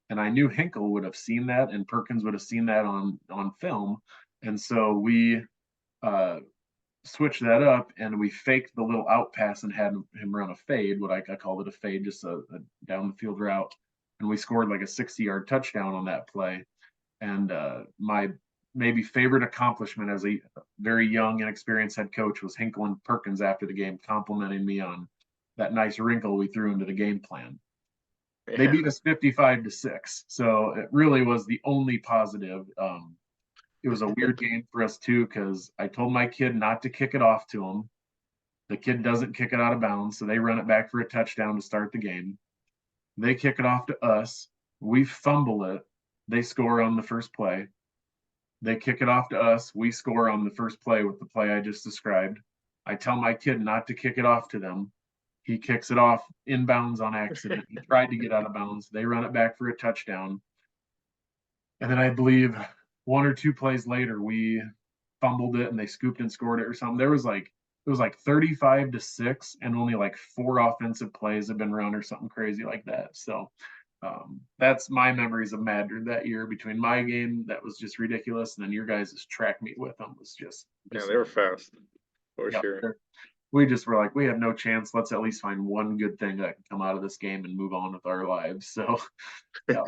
And I knew Hinkle would have seen that and Perkins would have seen that on film. And so we switched that up and we faked the little out pass and had him run a fade, what I called it a fade, just a down the field route. And we scored like a 60-yard touchdown on that play. And my maybe favorite accomplishment as a very young, inexperienced head coach was Hinkle and Perkins after the game complimenting me on that nice wrinkle we threw into the game plan. They beat us 55-6. So it really was the only positive. It was a weird game for us too, because I told my kid not to kick it off to him. The kid doesn't kick it out of bounds, so they run it back for a touchdown to start the game. They kick it off to us. We fumble it. They score on the first play. They kick it off to us. We score on the first play with the play I just described. I tell my kid not to kick it off to them. He kicks it off inbounds on accident. He tried to get out of bounds. They run it back for a touchdown. And then I believe one or two plays later, we fumbled it and they scooped and scored it or something. It was like 35-6 and only like 4 offensive plays have been run or something crazy like that. So that's my memories of Madrid that year. Between my game, that was just ridiculous, and then your guys' track meet with them was just Yeah, they were fast for sure. We just were like, we have no chance. Let's at least find one good thing that can come out of this game and move on with our lives. So, yeah.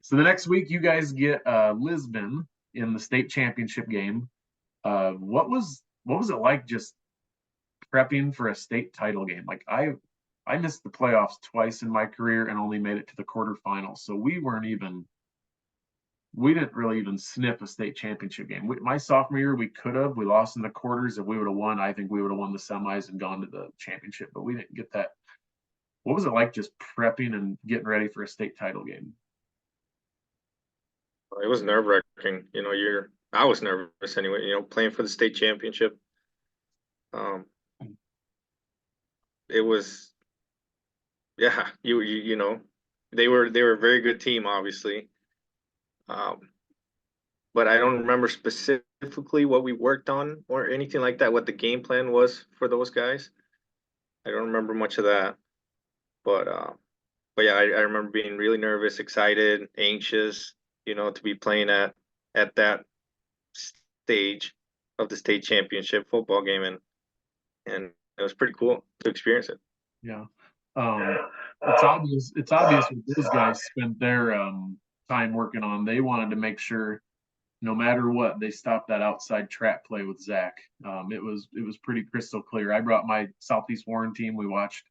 So the next week, you guys get Lisbon in the state championship game. What was it like just prepping for a state title game? Like I missed the playoffs twice in my career and only made it to the quarterfinals. So we didn't really even sniff a state championship game. My sophomore year, we could have. We lost in the quarters. If we would have won, I think we would have won the semis and gone to the championship. But we didn't get that. What was it like just prepping and getting ready for a state title game? It was nerve-wracking. I was nervous anyway. Playing for the state championship. It was, yeah. They were a very good team, obviously. But I don't remember specifically what we worked on or anything like that, what the game plan was for those guys. I don't remember much of that. But yeah, I remember being really nervous, excited, anxious, to be playing at that stage of the state championship football game, and it was pretty cool to experience it. Yeah. It's obvious what those guys spent their time working on. They wanted to make sure no matter what, they stopped that outside trap play with Zach. It was pretty crystal clear. I brought my Southeast Warren team. We watched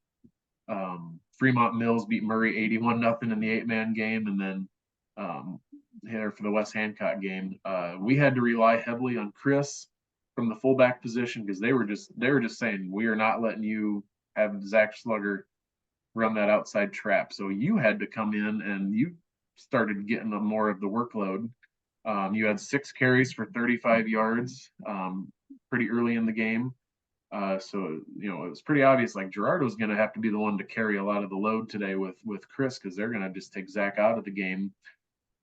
Fremont Mills beat Murray 81-0 in the 8-man game, and then here for the West Hancock game, we had to rely heavily on Chris from the fullback position because they were just saying we are not letting you have Zach Slugger run that outside trap. So you had to come in and you started getting more of the workload. You had 6 carries for 35 yards pretty early in the game. So it was pretty obvious like Gerardo's going to have to be the one to carry a lot of the load today with Chris because they're going to just take Zach out of the game.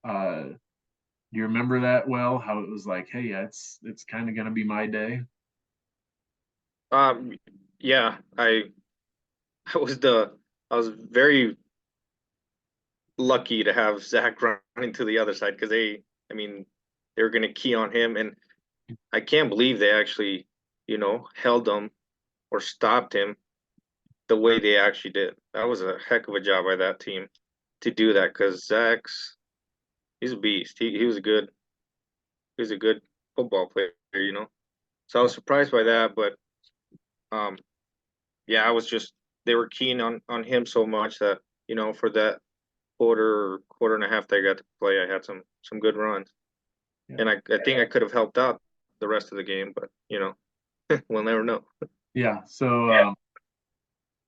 Do you remember that well? How it was like, hey, yeah, it's kind of going to be my day. Yeah, I was very lucky to have Zach running to the other side because they were going to key on him, and I can't believe they actually, held him or stopped him the way they actually did. That was a heck of a job by that team to do that because Zach's he's a beast. He was a good football player, you know. So I was surprised by that, but um, yeah, I was just they were keen on him so much that for that quarter and a half that I got to play, I had some good runs, Yeah. and I think I could have helped out the rest of the game, but we'll never know. Yeah. So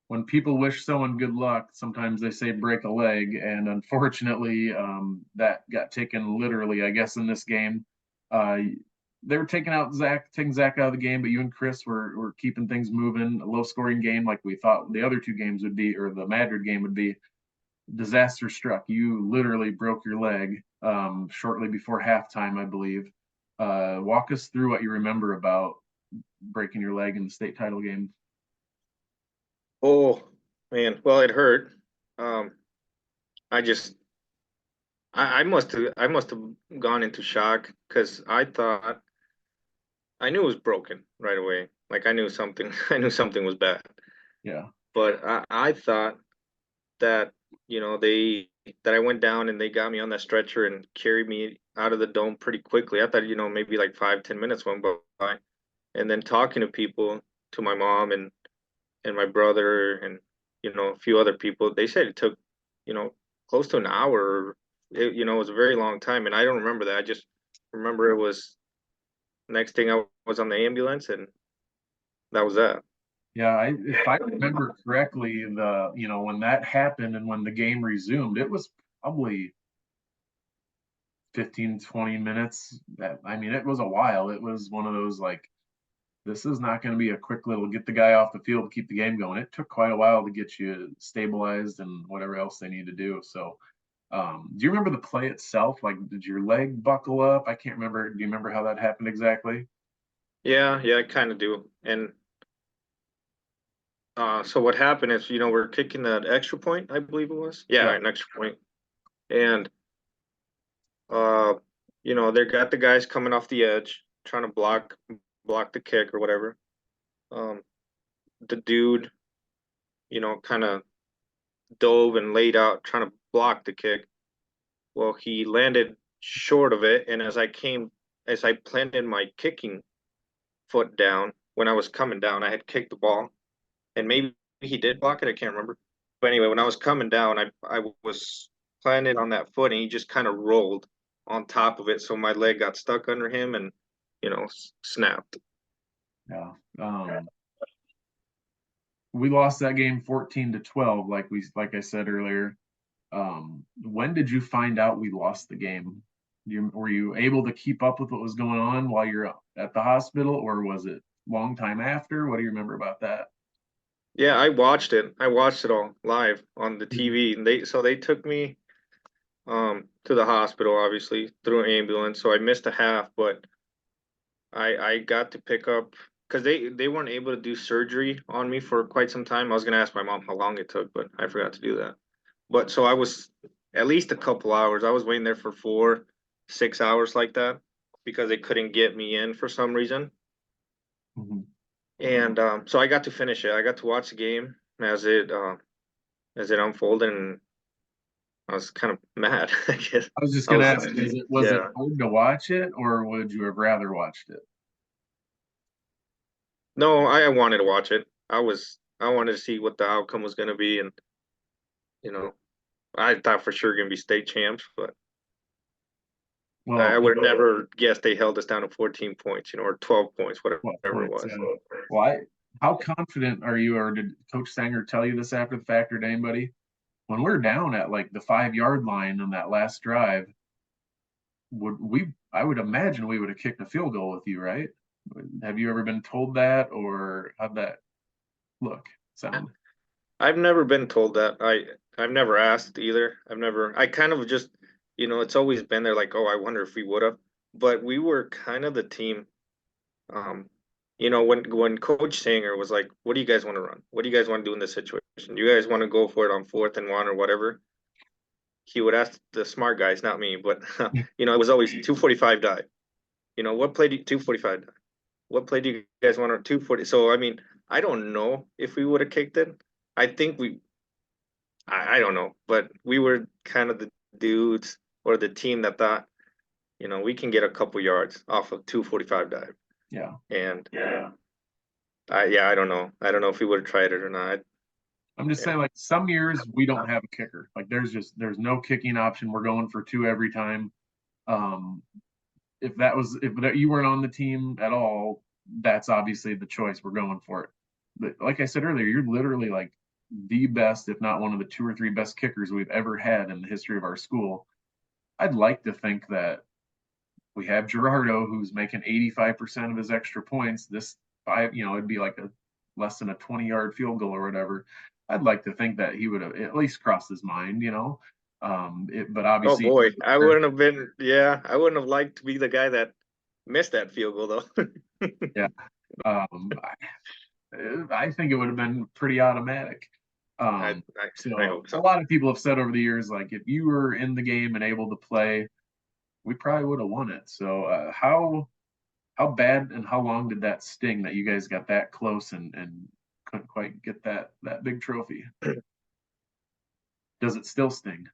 when people wish someone good luck, sometimes they say break a leg, and unfortunately, that got taken literally, I guess, in this game. Uh, they were taking Zach out of the game, but you and Chris were keeping things moving. A low scoring game like we thought the other two games would be, or the Madrid game would be. Disaster struck. You literally broke your leg shortly before halftime, I believe. Walk us through what you remember about breaking your leg in the state title game. Oh man, well it hurt. Um, I just I must have gone into shock because I knew it was broken right away. Like I knew something I knew something was bad. Yeah. But I thought that they that I went down and they got me on that stretcher and carried me out of the dome pretty quickly. I thought maybe like 5-10 minutes went by, and then talking to people, to my mom and my brother and a few other people, they said it took close to an hour. It was a very long time, and I don't remember that. I just remember it was next thing I was on the ambulance, and that was that. Yeah, if I remember correctly, when that happened and when the game resumed, it was probably 15, 20 minutes. I mean, it was a while. It was one of those like, this is not going to be a quick little get the guy off the field, keep the game going. It took quite a while to get you stabilized and whatever else they need to do. So, do you remember the play itself? Like, did your leg buckle up? I can't remember. Do you remember how that happened exactly? Yeah, I kind of do. And so what happened is, we're kicking that extra point, I believe it was. Yeah, Yeah. an extra point. And uh, they got the guys coming off the edge, trying to block the kick or whatever. Um, the dude, kind of dove and laid out trying to block the kick. Well, he landed short of it, and as I planted my kicking foot down when I was coming down, I had kicked the ball, and maybe he did block it. I can't remember. But anyway, when I was coming down, I was planted on that foot, and he just kind of rolled on top of it, so my leg got stuck under him and snapped. Yeah. We lost that game 14-12, like I said earlier. When did you find out we lost the game? Were you able to keep up with what was going on while you're at the hospital, or was it long time after? What do you remember about that? Yeah, I watched it. I watched it all live on the Mhm. TV, and they took me to the hospital, obviously through an ambulance. So I missed a half, but I got to pick up because they weren't able to do surgery on me for quite some time. I was gonna ask my mom how long it took, but I forgot to do that. But so I was at least a couple hours. I was waiting there for 4-6 hours like that because they couldn't get me in for some reason. Mhm. And so I got to finish it. I got to watch the game as it unfolded, and I was kind of mad. I guess I was just I gonna was, ask, was it yeah. hard to watch it, or would you have rather watched it? No, I wanted to watch it. I wanted to see what the outcome was going to be, and you know, I thought for sure going to be state champs, but I Well, would have never guessed they held us down to 14 points, or 12 points, what whatever it points? was. Why? How confident are you, or did Coach Sanger tell you this after the fact, or to anybody? When we're down at like the 5 yard line on that last drive, I would imagine we would have kicked a field goal with you, right? Have you ever been told that, or how'd that look, sound? I've never been told that. I've never asked either. I kind of just, it's always been there like, oh, I wonder if we would have. But we were kind of the team. Um, when Coach Sanger was like, "What do you guys want to run? What do you guys want to do in this situation? You guys want to go for it on 4th and 1 or whatever?" He would ask the smart guys, not me, but it was always 245 dive. What play do 245 dive? What play do you guys want on 240? So I mean, I don't know if we would have kicked it. I think I don't know, but we were kind of the dudes or the team that thought, we can get a couple yards off of 245 dive. Yeah. And I don't know. I don't know if we would have tried it or not. I'm just saying, like, some years we don't have a kicker. Like, there's no kicking option. We're going for 2 every time. If you weren't on the team at all, that's obviously the choice. We're going for it. But like I said earlier, you're literally like the best, if not one of the 2 or 3 best kickers we've ever had in the history of our school. I'd like to think that we have Gerardo, who's making 85% of his extra points. This 5, it'd be like a less than a 20-yard field goal or whatever. I'd like to think that he would have at least crossed his mind, but Oh obviously, boy, I wouldn't have been. Yeah, I wouldn't have liked to be the guy that missed that field goal though. yeah. Um, I think it would have been pretty automatic. I, Um, I so hope a so. lot of people have said over the years, like, if you were in the game and able to play, we probably would have won it. So how bad and how long did that sting that you guys got that close and couldn't quite get that big trophy? Does it still sting?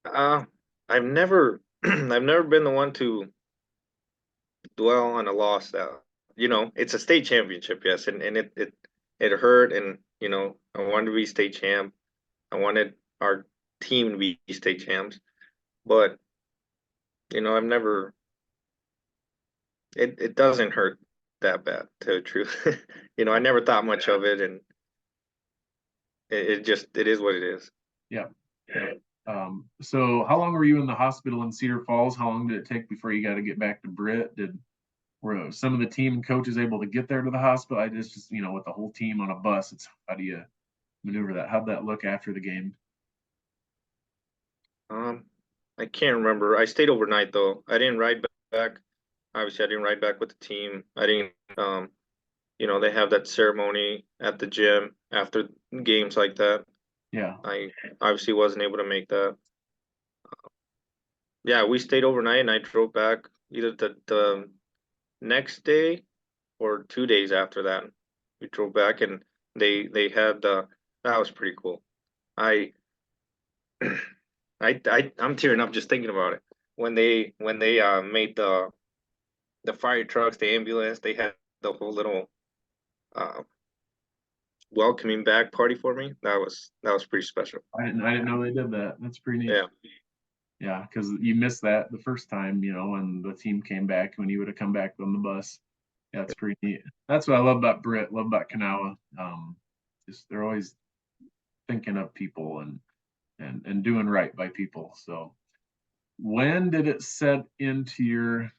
Uh, I've never, I've never been the one to dwell on a loss that, it's a state championship, yes, and it hurt, and I wanted to be state champ. I wanted our team to be state champs, but I've never. It doesn't hurt that bad, to tell the truth. I never thought much of it, and it is what it is. Yeah. So how long were you in the hospital in Cedar Falls? How long did it take before you got to get back to Britt? Were some of the team and coaches able to get there to the hospital? I just with the whole team on a bus, it's how do you maneuver that? How'd that look after the game? Um, I can't remember. I stayed overnight though. I didn't ride back. Obviously, I didn't ride back with the team. I didn't. They have that ceremony at the gym after games like that. Yeah. I obviously wasn't able to make that. Yeah, we stayed overnight and I drove back either the next day or 2 days after that. We drove back and they had that was pretty cool. I I'm tearing up just thinking about it. When they made the fire trucks, the ambulance, they had the whole little uh welcoming back party for me. That was pretty special. I didn't know they did that. That's pretty neat. Yeah. Yeah, because you missed that the first time, when the team came back, when you would have come back on the bus. Yeah, it's pretty neat. That's what I love about Britt, love about Kanawha. Just they're always thinking of people and doing right by people. So when did it set into your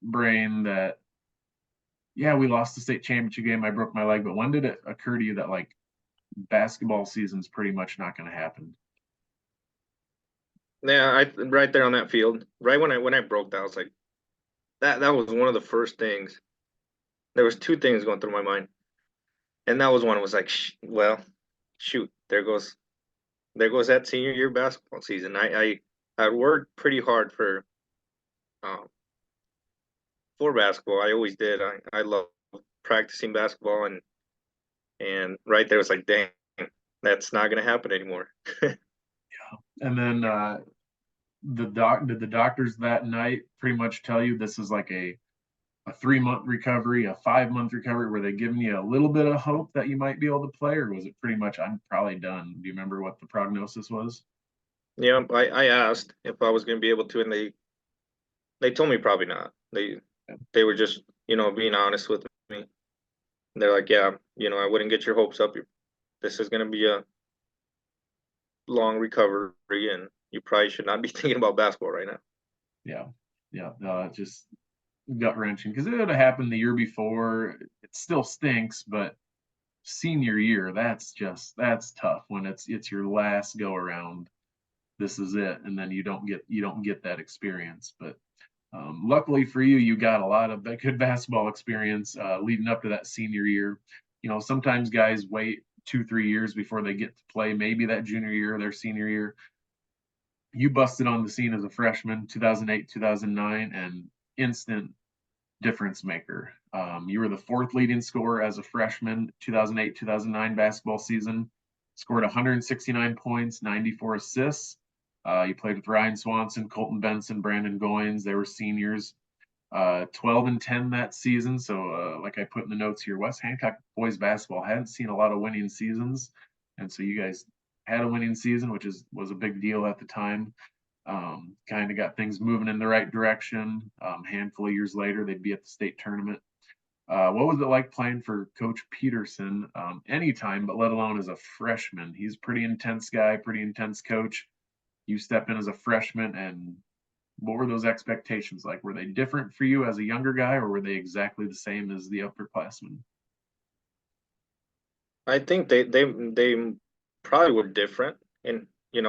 brain that, yeah, we lost the state championship game, I broke my leg, but when did it occur to you that, like, basketball season's pretty much not going to happen? Yeah, I right there on that field. Right when I broke that, I was like, that was one of the first things. There was two things going through my mind, and that was one. It was like, well, shoot, there goes that senior year basketball season. I worked pretty hard um, for basketball. I always did. I love practicing basketball, and right there was like, dang, that's not gonna happen anymore. And then did the doctors that night pretty much tell you this is like a 3-month recovery, a 5-month recovery? Were they giving you a little bit of hope that you might be able to play, or was it pretty much I'm probably done? Do you remember what the prognosis was? Yeah, I asked if I was gonna be able to, and they told me probably not. They were just being honest with me. They're like, yeah, I wouldn't get your hopes up. This is gonna be a long recovery, and you probably should not be thinking about basketball right now. Yeah, yeah, just gut wrenching because it would have happened the year before. It still stinks, but senior year, that's tough when it's your last go around. This is it, and then you don't get that experience. But luckily for you, you got a lot of good basketball experience leading up to that senior year. Sometimes guys wait 2-3 years before they get to play. Maybe that junior year, their senior year. You busted on the scene as a freshman, 2008, 2009, and instant difference maker. You were the 4th leading scorer as a freshman, 2008, 2009 basketball season. Scored 169 points, 94 assists. You played with Ryan Swanson, Colton Benson, Brandon Goins. They were seniors. 12 and 10 that season. So, like I put in the notes here, West Hancock boys basketball hadn't seen a lot of winning seasons, and so you guys had a winning season, which was a big deal at the time. Kind of got things moving in the right direction. Handful of years later, they'd be at the state tournament. What was it like playing for Coach Peterson anytime, but let alone as a freshman? He's a pretty intense guy, pretty intense coach. You step in as a freshman, and what were those expectations like? Were they different for you as a younger guy, or were they exactly the same as the upperclassmen? I think they probably were different, and he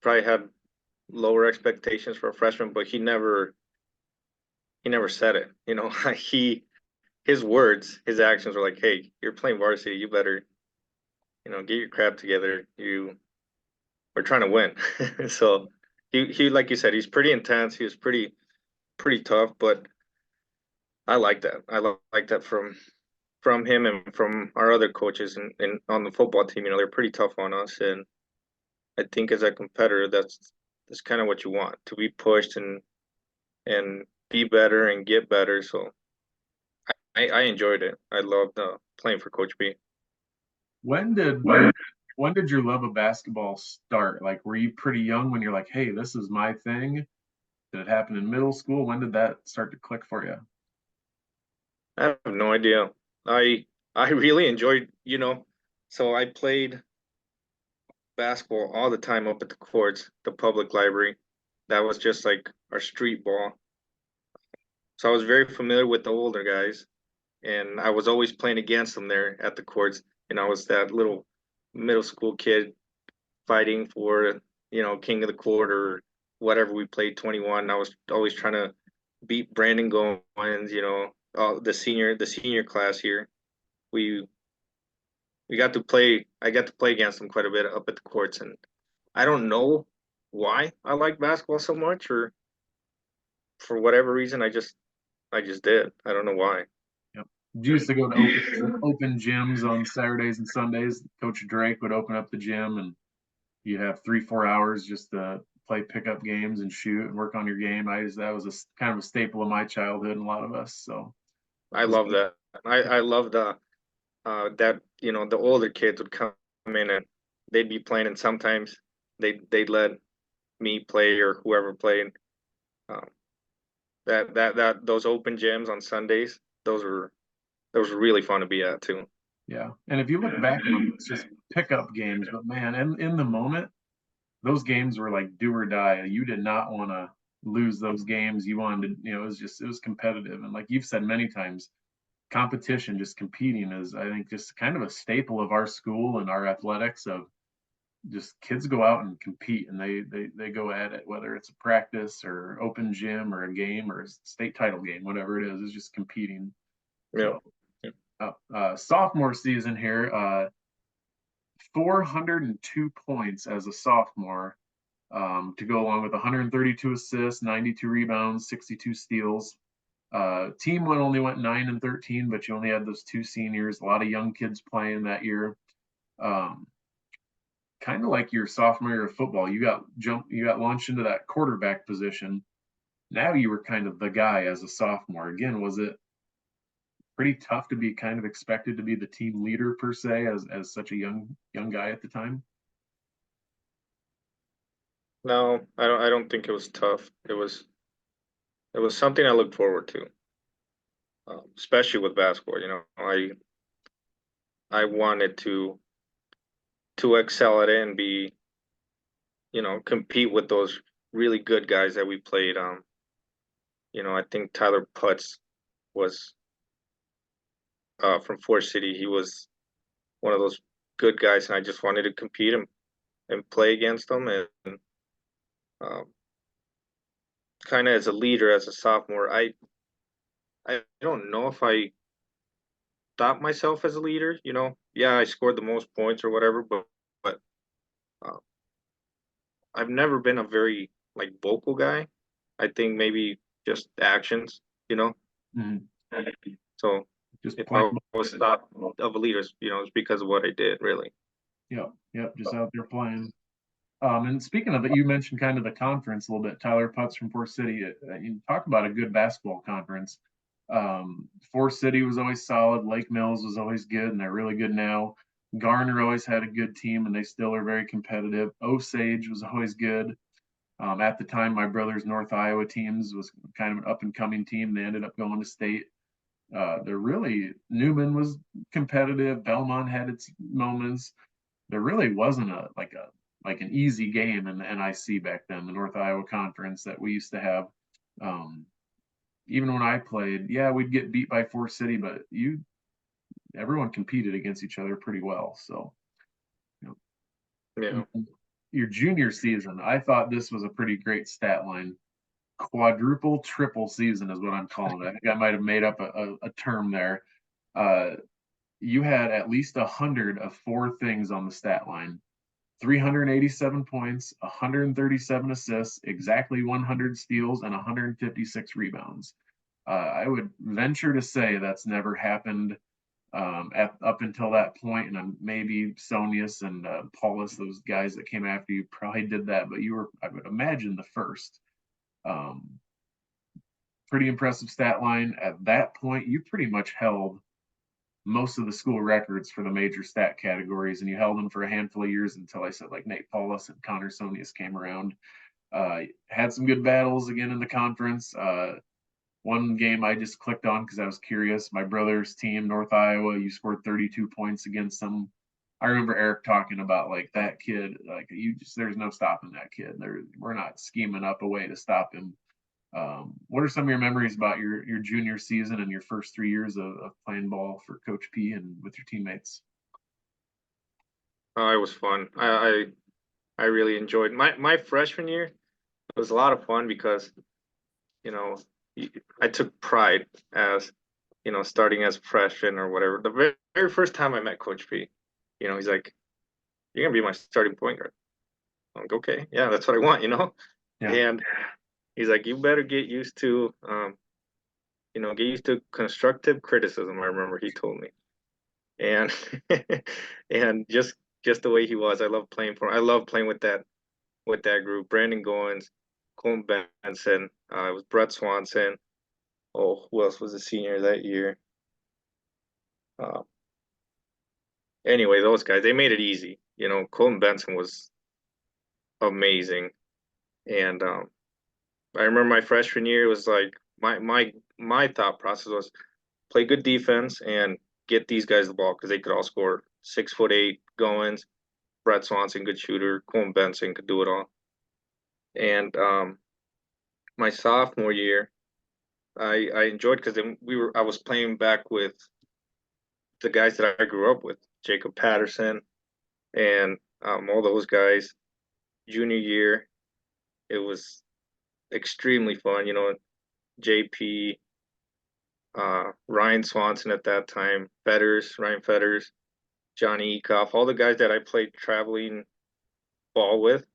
probably had lower expectations for a freshman, but he never said it. He his words, his actions were like, "Hey, you're playing varsity. You better, get your crap together. We're trying to win." So he like you said, he's pretty intense. He was pretty tough, but I like that. Like that from him and from our other coaches and on the football team. They're pretty tough on us, and I think as a competitor, that's kind of what you want, to be pushed and be better and get better. So I enjoyed it. I loved playing for Coach B. When did when did your love of basketball start? Like, were you pretty young when you're like, "Hey, this is my thing"? Did it happen in middle school? When did that start to click for you? I have no idea. I really enjoyed, so I played basketball all the time up at the courts, the public library. That was just like our street ball. So I was very familiar with the older guys, and I was always playing against them there at the courts. And I was that little middle school kid fighting for, king of the court or whatever we played 21. I was always trying to beat Brandon Goins, the senior class here. We we got to play I got to play against them quite a bit up at the courts, and I don't know why I like basketball so much, or for whatever reason I just did. I don't know why. Yep. You used to go to open gyms on Saturdays and Sundays. Coach Drake would open up the gym, and you'd have 3-4 hours just to play pickup games and shoot and work on your game. That was kind of a staple of my childhood and a lot of us. So I it was love that. I love that the older kids would come in and they'd be playing, and sometimes they'd let me play or whoever played. Um, that those open gyms on Sundays, those were really fun to be at too. yeah. And if you look back on it, it's just pickup games, but man, in the moment, those games were like do or die. You did not want to lose those games. You wanted to, it was competitive. And like you've said many times, competition, just competing is, I think, just kind of a staple of our school and our athletics of just kids go out and compete and they go at it, whether it's a practice or open gym or a game or a state title game, whatever it is, it's just competing. Yeah. So sophomore season here, 402 points as a sophomore, to go along with 132 assists, 92 rebounds, 62 steals. Team only went 9 and 13, but you only had those two seniors, a lot of young kids playing that year. Um, Kind of like your sophomore year of football, you got launched into that quarterback position. Now you were kind of the guy as a sophomore. Again, was it pretty tough to be kind of expected to be the team leader per se as such a young guy at the time? No, I don't think it was tough. It was something I looked forward to, especially with basketball. I wanted to excel at it and be, compete with those really good guys that we played. I think Tyler Putz was from Forest City. He was one of those good guys, and I just wanted to compete and play against them. And um, kind of as a leader, as a sophomore, I don't know if I thought myself as a leader. Yeah, I scored the most points or whatever, but uh, I've never been a very like vocal guy. I think maybe just actions, you know. Mhm. So Just if playing. I was thought of a leader, it's because of what I did, really. Yep, just out there playing. And speaking of it, you mentioned kind of the conference a little bit. Tyler Putz from Forest City. You talk about a good basketball conference. Forest City was always solid. Lake Mills was always good, and they're really good now. Garner always had a good team, and they still are very competitive. Osage was always good. At the time, my brother's North Iowa teams was kind of an up and coming team. They ended up going to state. They're really Newman was competitive. Belmont had its moments. There really wasn't like an easy game in the NIC back then, the North Iowa Conference that we used to have. Um, even when I played, yeah, we'd get beat by Forest City, but everyone competed against each other pretty well. So, you Yeah. know, your junior season, I thought this was a pretty great stat line. Quadruple, triple season is what I'm calling it. I think I might have made up a term there. Uh, you had at least 100 of four things on the stat line: 387 points, 137 assists, exactly 100 steals, and 156 rebounds. I would venture to say that's never happened up until that point, and maybe Sonius and Paulus, those guys that came after you, probably did that, but you were, I would imagine, the first. Um, Pretty impressive stat line. At that point, you pretty much held most of the school records for the major stat categories, and you held them for a handful of years until I said like Nate Paulus and Connor Sonius came around. Had some good battles again in the conference. One game I just clicked on because I was curious. My brother's team, North Iowa, you scored 32 points against them. I remember Eric talking about like that kid, like there's no stopping that kid. We're not scheming up a way to stop him. What are some of your memories about your junior season and your first 3 years of playing ball for Coach P and with your teammates? It was fun. I really enjoyed my freshman year. It was a lot of fun because, you know, I took pride as, starting as a freshman or whatever. The very first time I met Coach P, he's like, "You're gonna be my starting point guard." I'm like, "Okay, yeah, that's what I want." Yeah. And he's like, "You better get used to constructive criticism." I remember he told me, and and just the way he was, I love playing for him. I love playing with that group. Brandon Goins, Colton Benson, it was Brett Swanson. Oh, who else was a senior that year? Uh, anyway, those guys, they made it easy. Colton Benson was amazing. And I remember my freshman year, it was like my thought process was play good defense and get these guys the ball because they could all score. 6'8" Goins, Brett Swanson, good shooter, Colton Benson could do it all. And my sophomore year, I enjoyed because then I was playing back with the guys that I grew up with, Jacob Patterson and all those guys. Junior year, it was extremely fun. JP, Ryan Swanson at that time, Ryan Fetters, Johnny Ekoff, all the guys that I played traveling ball with,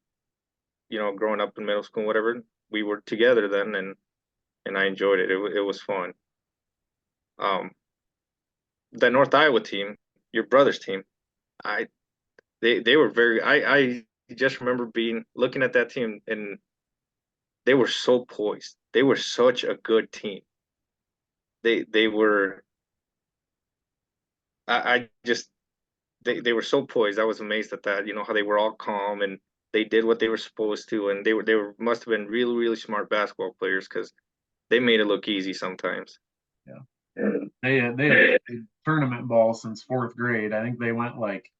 growing up in middle school, whatever. We were together then, and I enjoyed it. It was fun. Um, the North Iowa team, your brother's team, I they were I just remember looking at that team, and they were so poised. They were such a good team. They were I just they were so poised. I was amazed at that. How they were all calm and they did what they were supposed to, and they were must have been really really smart basketball players because they made it look easy sometimes. Yeah. They had played tournament ball since fourth grade. I think they went like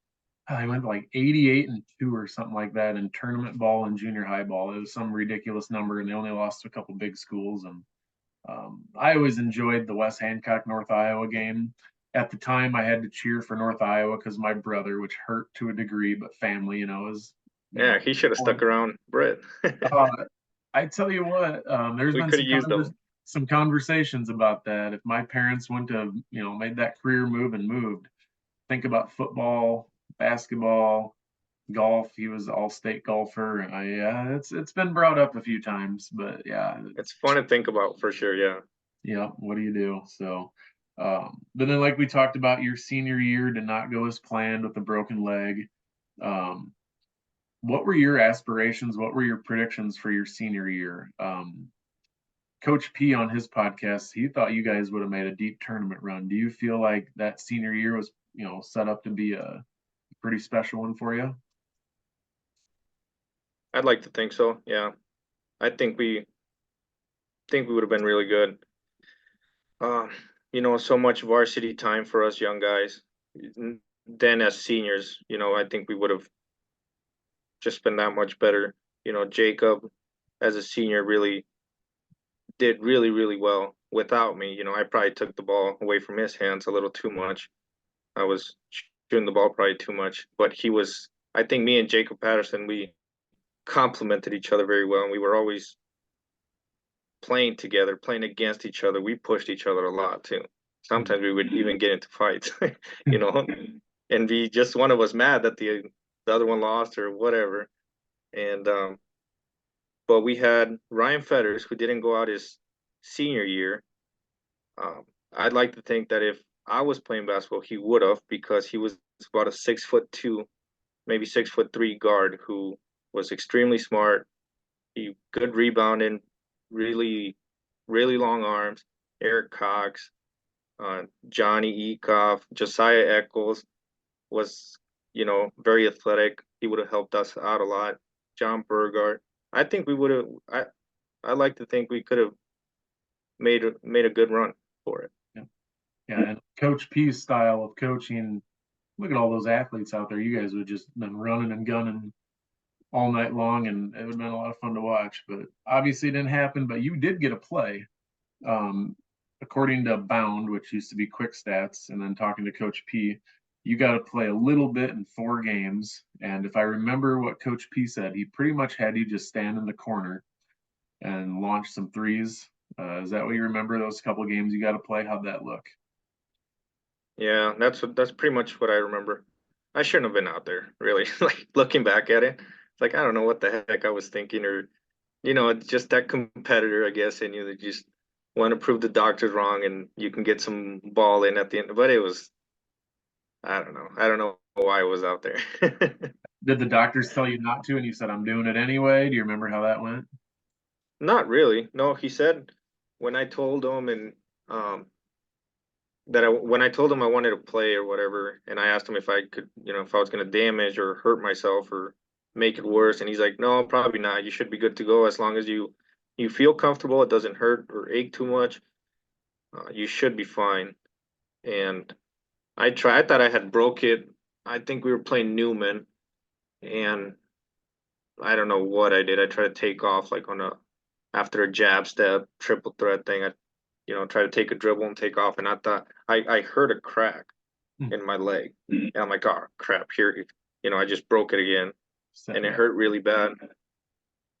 88-2 or something like that in tournament ball and junior high ball. It was some ridiculous number, and they only lost to a couple big schools. And I always enjoyed the West Hancock North Iowa game. At the time, I had to cheer for North Iowa because my brother, which hurt to a degree, but family, is Yeah, he should have stuck around, Britt. uh, I tell you what, there's We been could have used them. some conversations about that. If my parents wouldn't have, made that career move and moved, think about football, basketball, golf. He was an all-state golfer. It's been brought up a few times, but yeah, It's fun to think about for sure. Yeah. yeah. What do you do? So, but then like we talked about, your senior year did not go as planned with a broken leg. Um, what were your aspirations? What were your predictions for your senior year? Coach P on his podcast, he thought you guys would have made a deep tournament run. Do you feel like that senior year was, set up to be a pretty special one for you? I'd like to think so. Yeah, I think we would have been really good. Uh, so much varsity time for us young guys. Then as seniors, I think we would have just been that much better. Jacob as a senior really did really, really well without me. I probably took the ball away from his hands a little too much. I was shooting the ball probably too much, but I think me and Jacob Patterson, we complemented each other very well, and we were always playing together, playing against each other. We pushed each other a lot too. Sometimes we would even get into fights, you know, and be just one of us mad that the other one lost or whatever. And but we had Ryan Fetters, who didn't go out his senior year. I'd like to think that if I was playing basketball, he would have, because he was about a 6'2", maybe 6'3" guard who was extremely smart. He good rebounding, really, really long arms. Eric Cox, Johnny Ekoff, Josiah Eccles was, very athletic. He would have helped us out a lot. John Burgart. I think we would have. I like to think we could have made a good run for it. Yeah. Yeah, and Coach P's style of coaching, look at all those athletes out there. You guys would just been running and gunning all night long, and it would have been a lot of fun to watch. But obviously, it didn't happen. But you did get a play, um, according to Bound, which used to be Quick Stats, and then talking to Coach P. You got to play a little bit in 4 games, and if I remember what Coach P said, he pretty much had you just stand in the corner and launch some threes. Is that what you remember? Those couple games you got to play? How'd that look? Yeah, that's pretty much what I remember. I shouldn't have been out there, really. Like looking back at it, it's like I don't know what the heck I was thinking, or it's just that competitor, I guess, and you just want to prove the doctors wrong, and you can get some ball in at the end. But it was, I don't know. I don't know why I was out there. Did the doctors tell you not to, and you said, "I'm doing it anyway"? Do you remember how that went? Not really. No, he said when I told him and when I told him I wanted to play or whatever, and I asked him if I could, if I was going to damage or hurt myself or make it worse, and he's like, "No, probably not. You should be good to go as long as you feel comfortable. It doesn't hurt or ache too much. You should be fine." And I tried. I thought I had broke it. I think we were playing Newman, and I don't know what I did. I tried to take off like after a jab step triple threat thing. I try to take a dribble and take off, and I thought I heard a crack Hmm. in my leg, and I'm like, oh crap, here, I just broke it again, and it Setback. hurt really bad.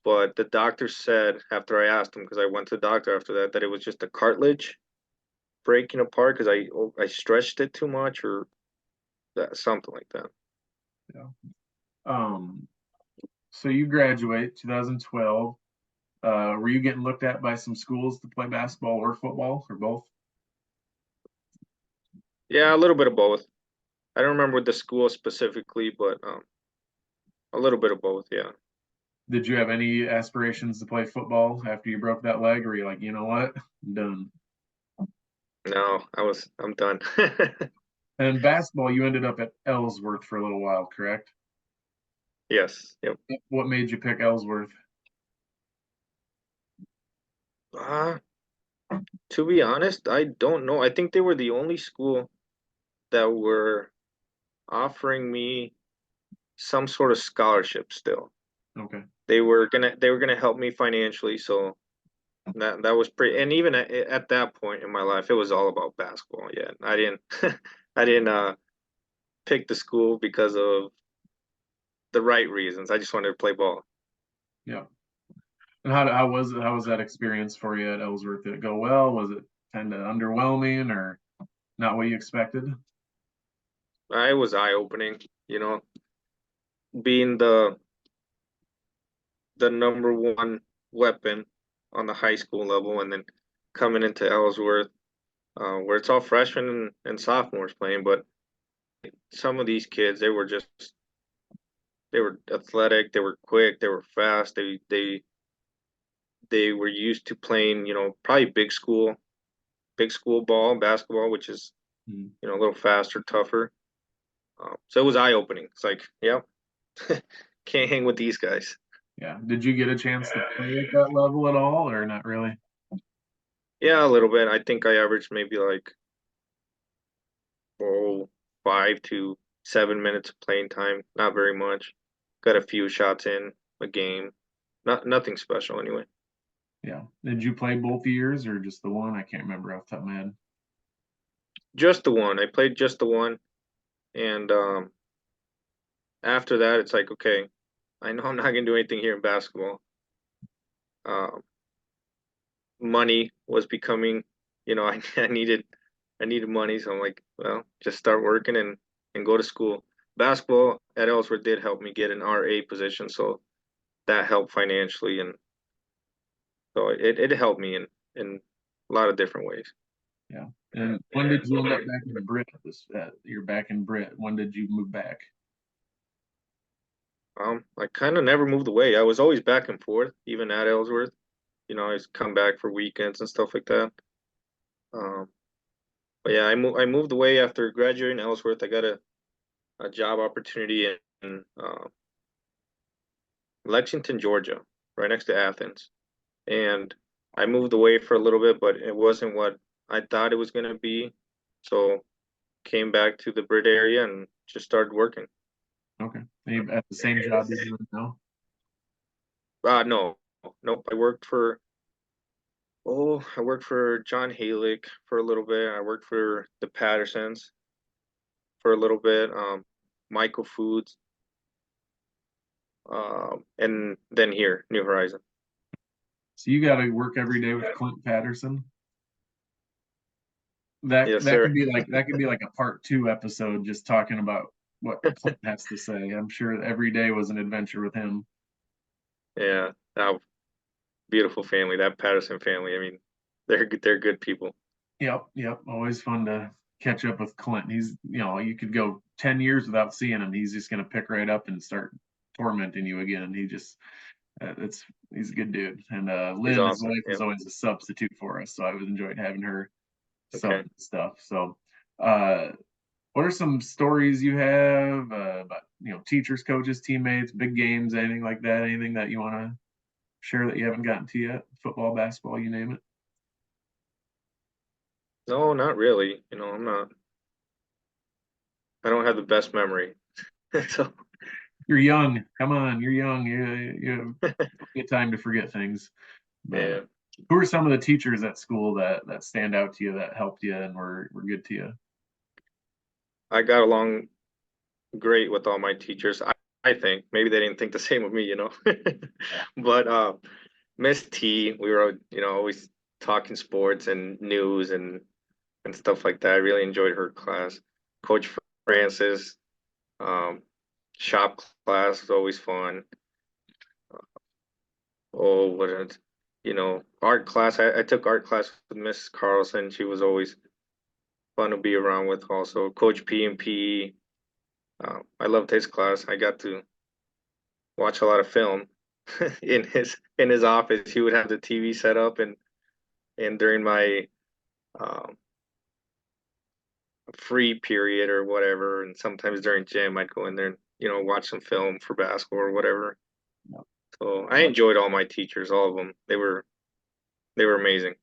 But the doctor said after I asked him, because I went to the doctor after that, that it was just a cartilage breaking apart because I stretched it too much or something like that. Yeah. Um, so you graduate 2012. Were you getting looked at by some schools to play basketball or football or both? Yeah, a little bit of both. I don't remember the school specifically, but a little bit of both. Yeah. Did you have any aspirations to play football after you broke that leg, or were you like, you know what, I'm done? No, I'm done. And basketball, you ended up at Ellsworth for a little while, correct? Yes. Yep. What made you pick Ellsworth? Uh, to be honest, I don't know. I think they were the only school that were offering me some sort of scholarship still. Okay. They were gonna help me financially, so that was pretty. And even at that point in my life, it was all about basketball. Yeah, I didn't I didn't pick the school because of the right reasons. I just wanted to play ball. Yeah. And how was it? How was that experience for you at Ellsworth? Did it go well? Was it kind of underwhelming or not what you expected? It was eye opening, being the number one weapon on the high school level, and then coming into Ellsworth, where it's all freshmen and sophomores playing, but some of these kids, They were athletic, they were quick, they were fast. They were used to playing, probably big school ball, basketball, which is, Mm. a little faster, tougher. So it was eye-opening. It's like, yeah, can't hang with these guys. Yeah. Did you get a chance to play at that level at all, or not really? Yeah, a little bit. I think I averaged maybe like, 5 to 7 minutes of playing time. Not very much. Got a few shots in a game. Nothing special anyway. Yeah. Did you play both years or just the one? I can't remember off the top of my head. Just the one. I played just the one, and after that, it's like, okay, I know I'm not gonna do anything here in basketball. Um, Money was becoming, I needed money, so I'm like, well, just start working and go to school. Basketball at Ellsworth did help me get an RA position, so that helped financially, and so it helped me in a lot of different ways. Yeah. And when did you end up back in Britt? You're back in Britt. When did you move back? I kind of never moved away. I was always back and forth, even at Ellsworth. I just come back for weekends and stuff like that. Um, but yeah, I moved away after graduating Ellsworth. I got a job opportunity in Lexington, Georgia, right next to Athens. And I moved away for a little bit, but it wasn't what I thought it was going to be. So came back to the Britt area and just started working. Okay. Are you at the same job you're doing now? No, nope. I worked for John Halick for a little bit. I worked for the Pattersons for a little bit. Michael Foods, and then here, New Horizon. So you got to work every day with Clint Patterson. That Yes, that sir. could be like a part two episode just talking about what Clint has to say. I'm sure every day was an adventure with him. Yeah, beautiful family, that Patterson family. I mean, they're good people. Yep, yep. Always fun to catch up with Clint. He's, you could go 10 years without seeing him. He's just gonna pick right up and start tormenting you again. It's he's a good dude. And He's Lynn, his awesome. wife, Yeah. was always a substitute for us, so I always enjoyed having her sub Okay. and stuff. So, uh, what are some stories you have about teachers, coaches, teammates, big games, anything like that? Anything that you want to share that you haven't gotten to yet? Football, basketball, you name it. No, not really. I'm not. I don't have the best memory. So You're young. Come on, you're young. You get time to forget things. But yeah, who are some of the teachers at school that stand out to you that helped you and were good to you? I got along great with all my teachers. I think maybe they didn't think the same of me. Yeah. But Miss T, we were always talking sports and news and stuff like that. I really enjoyed her class. Coach Francis, um, shop class was always fun. Oh, art class. I took art class with Miss Carlson. She was always fun to be around with. Also, Coach P and P. I loved his class. I got to watch a lot of film in his office. He would have the TV set up, and during my um, free period or whatever, and sometimes during gym, I'd go in there and watch some film for basketball or whatever. No. So I enjoyed all my teachers, all of them. They were amazing.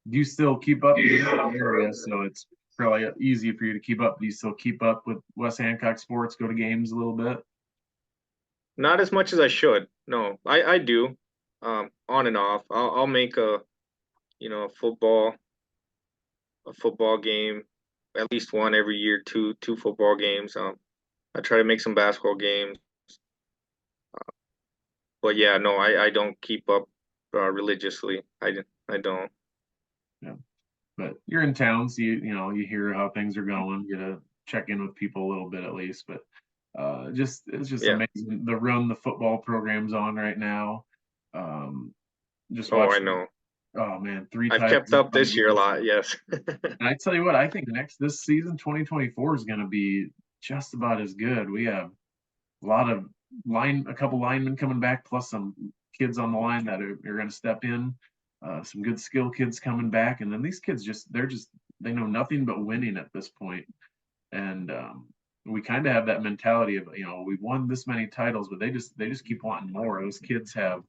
Do you still keep up in the area? So it's probably easy for you to keep up. Do you still keep up with West Hancock sports? Go to games a little bit? Not as much as I should. No, I do. On and off. I'll make you know a football a football game, at least one every year. Two football games. I try to make some basketball games. But yeah, no, I don't keep up religiously. I don't. Yeah. But you're in town, so you hear how things are going, get to check in with people a little bit at least. But it's just Yeah. amazing the run the football program's on right now. Um, just Oh, I watched, know. oh man, three I've titles kept in up five this year a years. lot. Yes. And I tell you what, I think this season, 2024, is going to be just about as good. We have a lot of a couple linemen coming back, plus some kids on the line that are going to step in. Some good skill kids coming back, and then these kids they know nothing but winning at this point, and we kind of have that mentality of we've won this many titles, but they just keep wanting more. Those kids have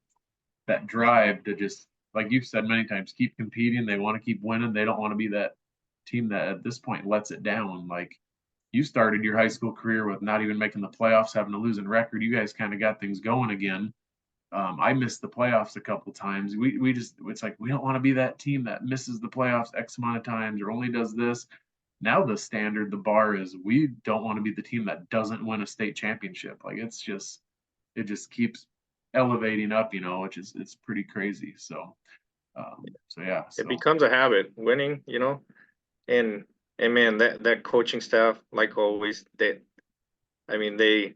that drive to just, like you've said many times, keep competing. They want to keep winning. They don't want to be that team that at this point lets it down. Like you started your high school career with not even making the playoffs, having a losing record. You guys kind of got things going again. I missed the playoffs a couple times. We just it's like we don't want to be that team that misses the playoffs X amount of times or only does this. Now the standard, the bar is we don't want to be the team that doesn't win a state championship. Like it just keeps elevating up, which is it's pretty crazy. So yeah. It So becomes a habit, winning, and man, that coaching staff, like always, I mean, they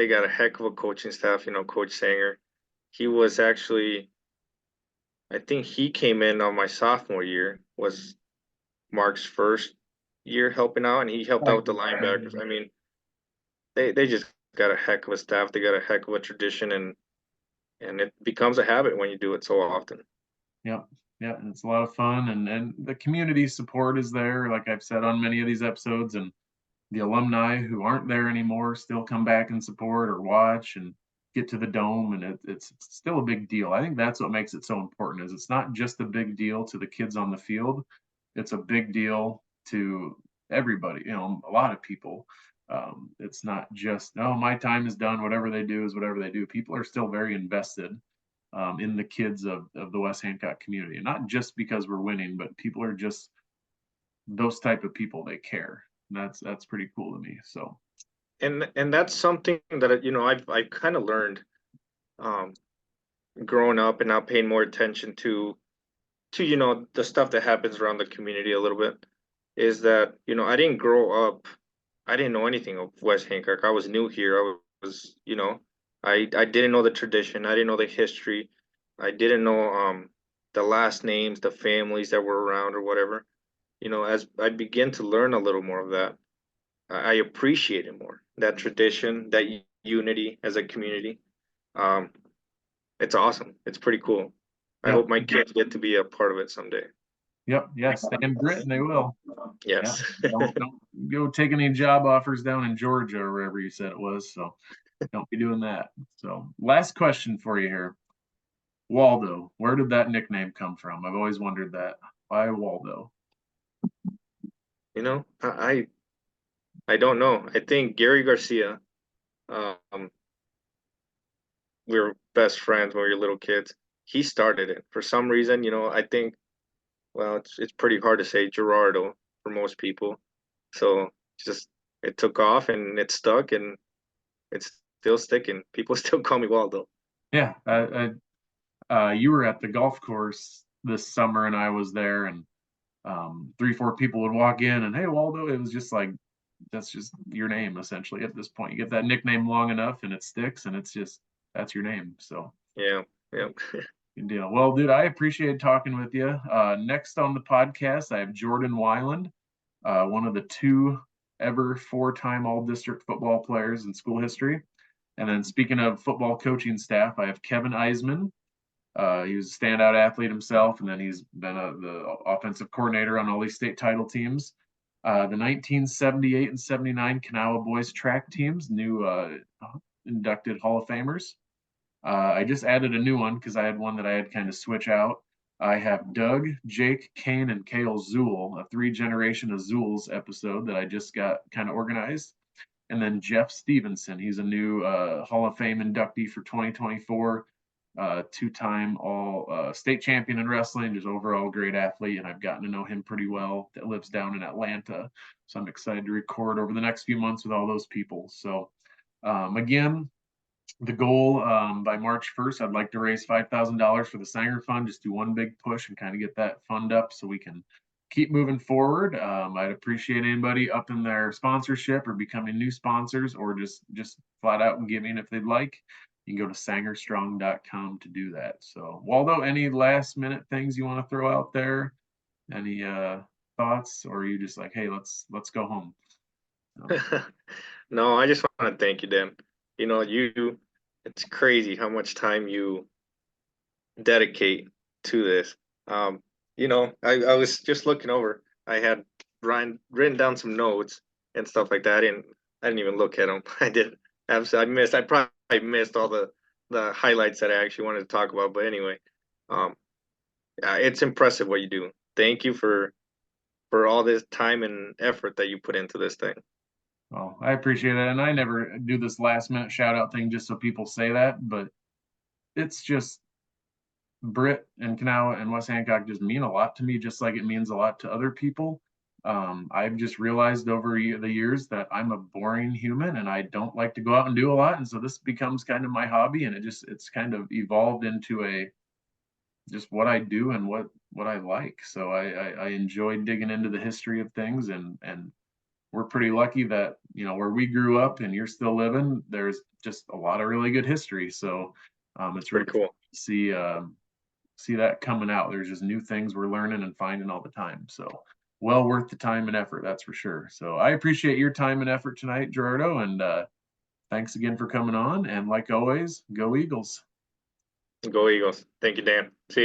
got a heck of a coaching staff. Coach Sanger, he was actually, I think he came in on my sophomore year, was Mark's first year helping out, and he helped out with the linebackers. I mean, they just got a heck of a staff. They got a heck of a tradition, and it becomes a habit when you do it so often. Yep. Yeah, and it's a lot of fun, and the community support is there, like I've said on many of these episodes, and the alumni who aren't there anymore still come back and support or watch and get to the dome, and it's still a big deal. I think that's what makes it so important is it's not just a big deal to the kids on the field, it's a big deal to everybody, a lot of people. It's not just, no, my time is done, whatever they do is whatever they do. People are still very invested in the kids of the West Hancock community, and not just because we're winning, but people are just those type of people. They care. And that's pretty cool to me. So And that's something that I've kind of learned um, growing up and now paying more attention to the stuff that happens around the community a little bit is that I didn't grow up, I didn't know anything of West Hancock. I was new here. I was I didn't know the tradition. I didn't know the history. I didn't know the last names, the families that were around or whatever. As I begin to learn a little more of that, I appreciate it more. That tradition, that unity as a community. Um, it's awesome. It's pretty cool. I yep, hope my kids get to be a part of it someday. yep, yes, and Britt, and they will. Yeah, Yes. don't go take any job offers down in Georgia or wherever you said it was. So don't be doing that. So last question for you here. Waldo, where did that nickname come from? I've always wondered that. Why Waldo? You know, I I don't know. I think Gary Garcia, um, we were best friends when we were little kids. He started it for some reason. I think, well, it's pretty hard to say Gerardo for most people. So just it took off and it stuck and it's still sticking. People still call me Waldo. Yeah, you were at the golf course this summer, and I was there, and 3, 4 people would walk in, and hey, Waldo. It was just like that's just your name essentially at this point. You get that nickname long enough, and it sticks, and it's just that's your name. So Yeah, yeah. good deal. Well, dude, I appreciate talking with you. Next on the podcast, I have Jordan Weiland, one of the 2 ever 4-time All-District football players in school history. And then speaking of football coaching staff, I have Kevin Eisenman. He was a standout athlete himself, and then he's been the offensive coordinator on all these state title teams. The 1978 and 79 Kanawha boys track teams, new inducted Hall of Famers. I just added a new one because I had one that I had kind of switch out. I have Doug, Jake, Kane, and Kale Zuehl, a 3-generation of Zuehls episode that I just got kind of organized. And then Jeff Stevenson, he's a new Hall of Fame inductee for 2024, 2-time all state champion in wrestling, just overall great athlete. And I've gotten to know him pretty well, that lives down in Atlanta. So I'm excited to record over the next few months with all those people. So again, the goal by March 1st, I'd like to raise $5,000 for the Sanger Fund, just do one big push and kind of get that fund up so we can keep moving forward. I'd appreciate anybody up in their sponsorship or becoming new sponsors or just flat out and giving if they'd like. You can go to sangerstrong.com to do that. So Waldo, any last minute things you want to throw out there? Any thoughts, or are you just like, hey, let's go home? No, I just want to thank you, Dan. You know, it's crazy how much time you dedicate to this. Um, I was just looking over. I had written down some notes and stuff like that. I didn't even look at them. I did. I probably missed all the highlights that I actually wanted to talk about. But anyway, um, yeah, it's impressive what you do. Thank you for all this time and effort that you put into this thing. Well, I appreciate that. And I never do this last minute shout out thing just so people say that, but it's just Britt and Kanawha and West Hancock just mean a lot to me, just like it means a lot to other people. I've just realized over the years that I'm a boring human and I don't like to go out and do a lot. And so this becomes kind of my hobby, and it's kind of evolved into a just what I do and what I like. So I enjoy digging into the history of things, and we're pretty lucky that where we grew up and you're still living, there's just a lot of really good history. So it's really Pretty fun cool. to see that coming out. There's just new things we're learning and finding all the time. So well worth the time and effort, that's for sure. So I appreciate your time and effort tonight, Gerardo, and thanks again for coming on. And like always, go Eagles. Go Eagles. Thank you, Dan. See ya.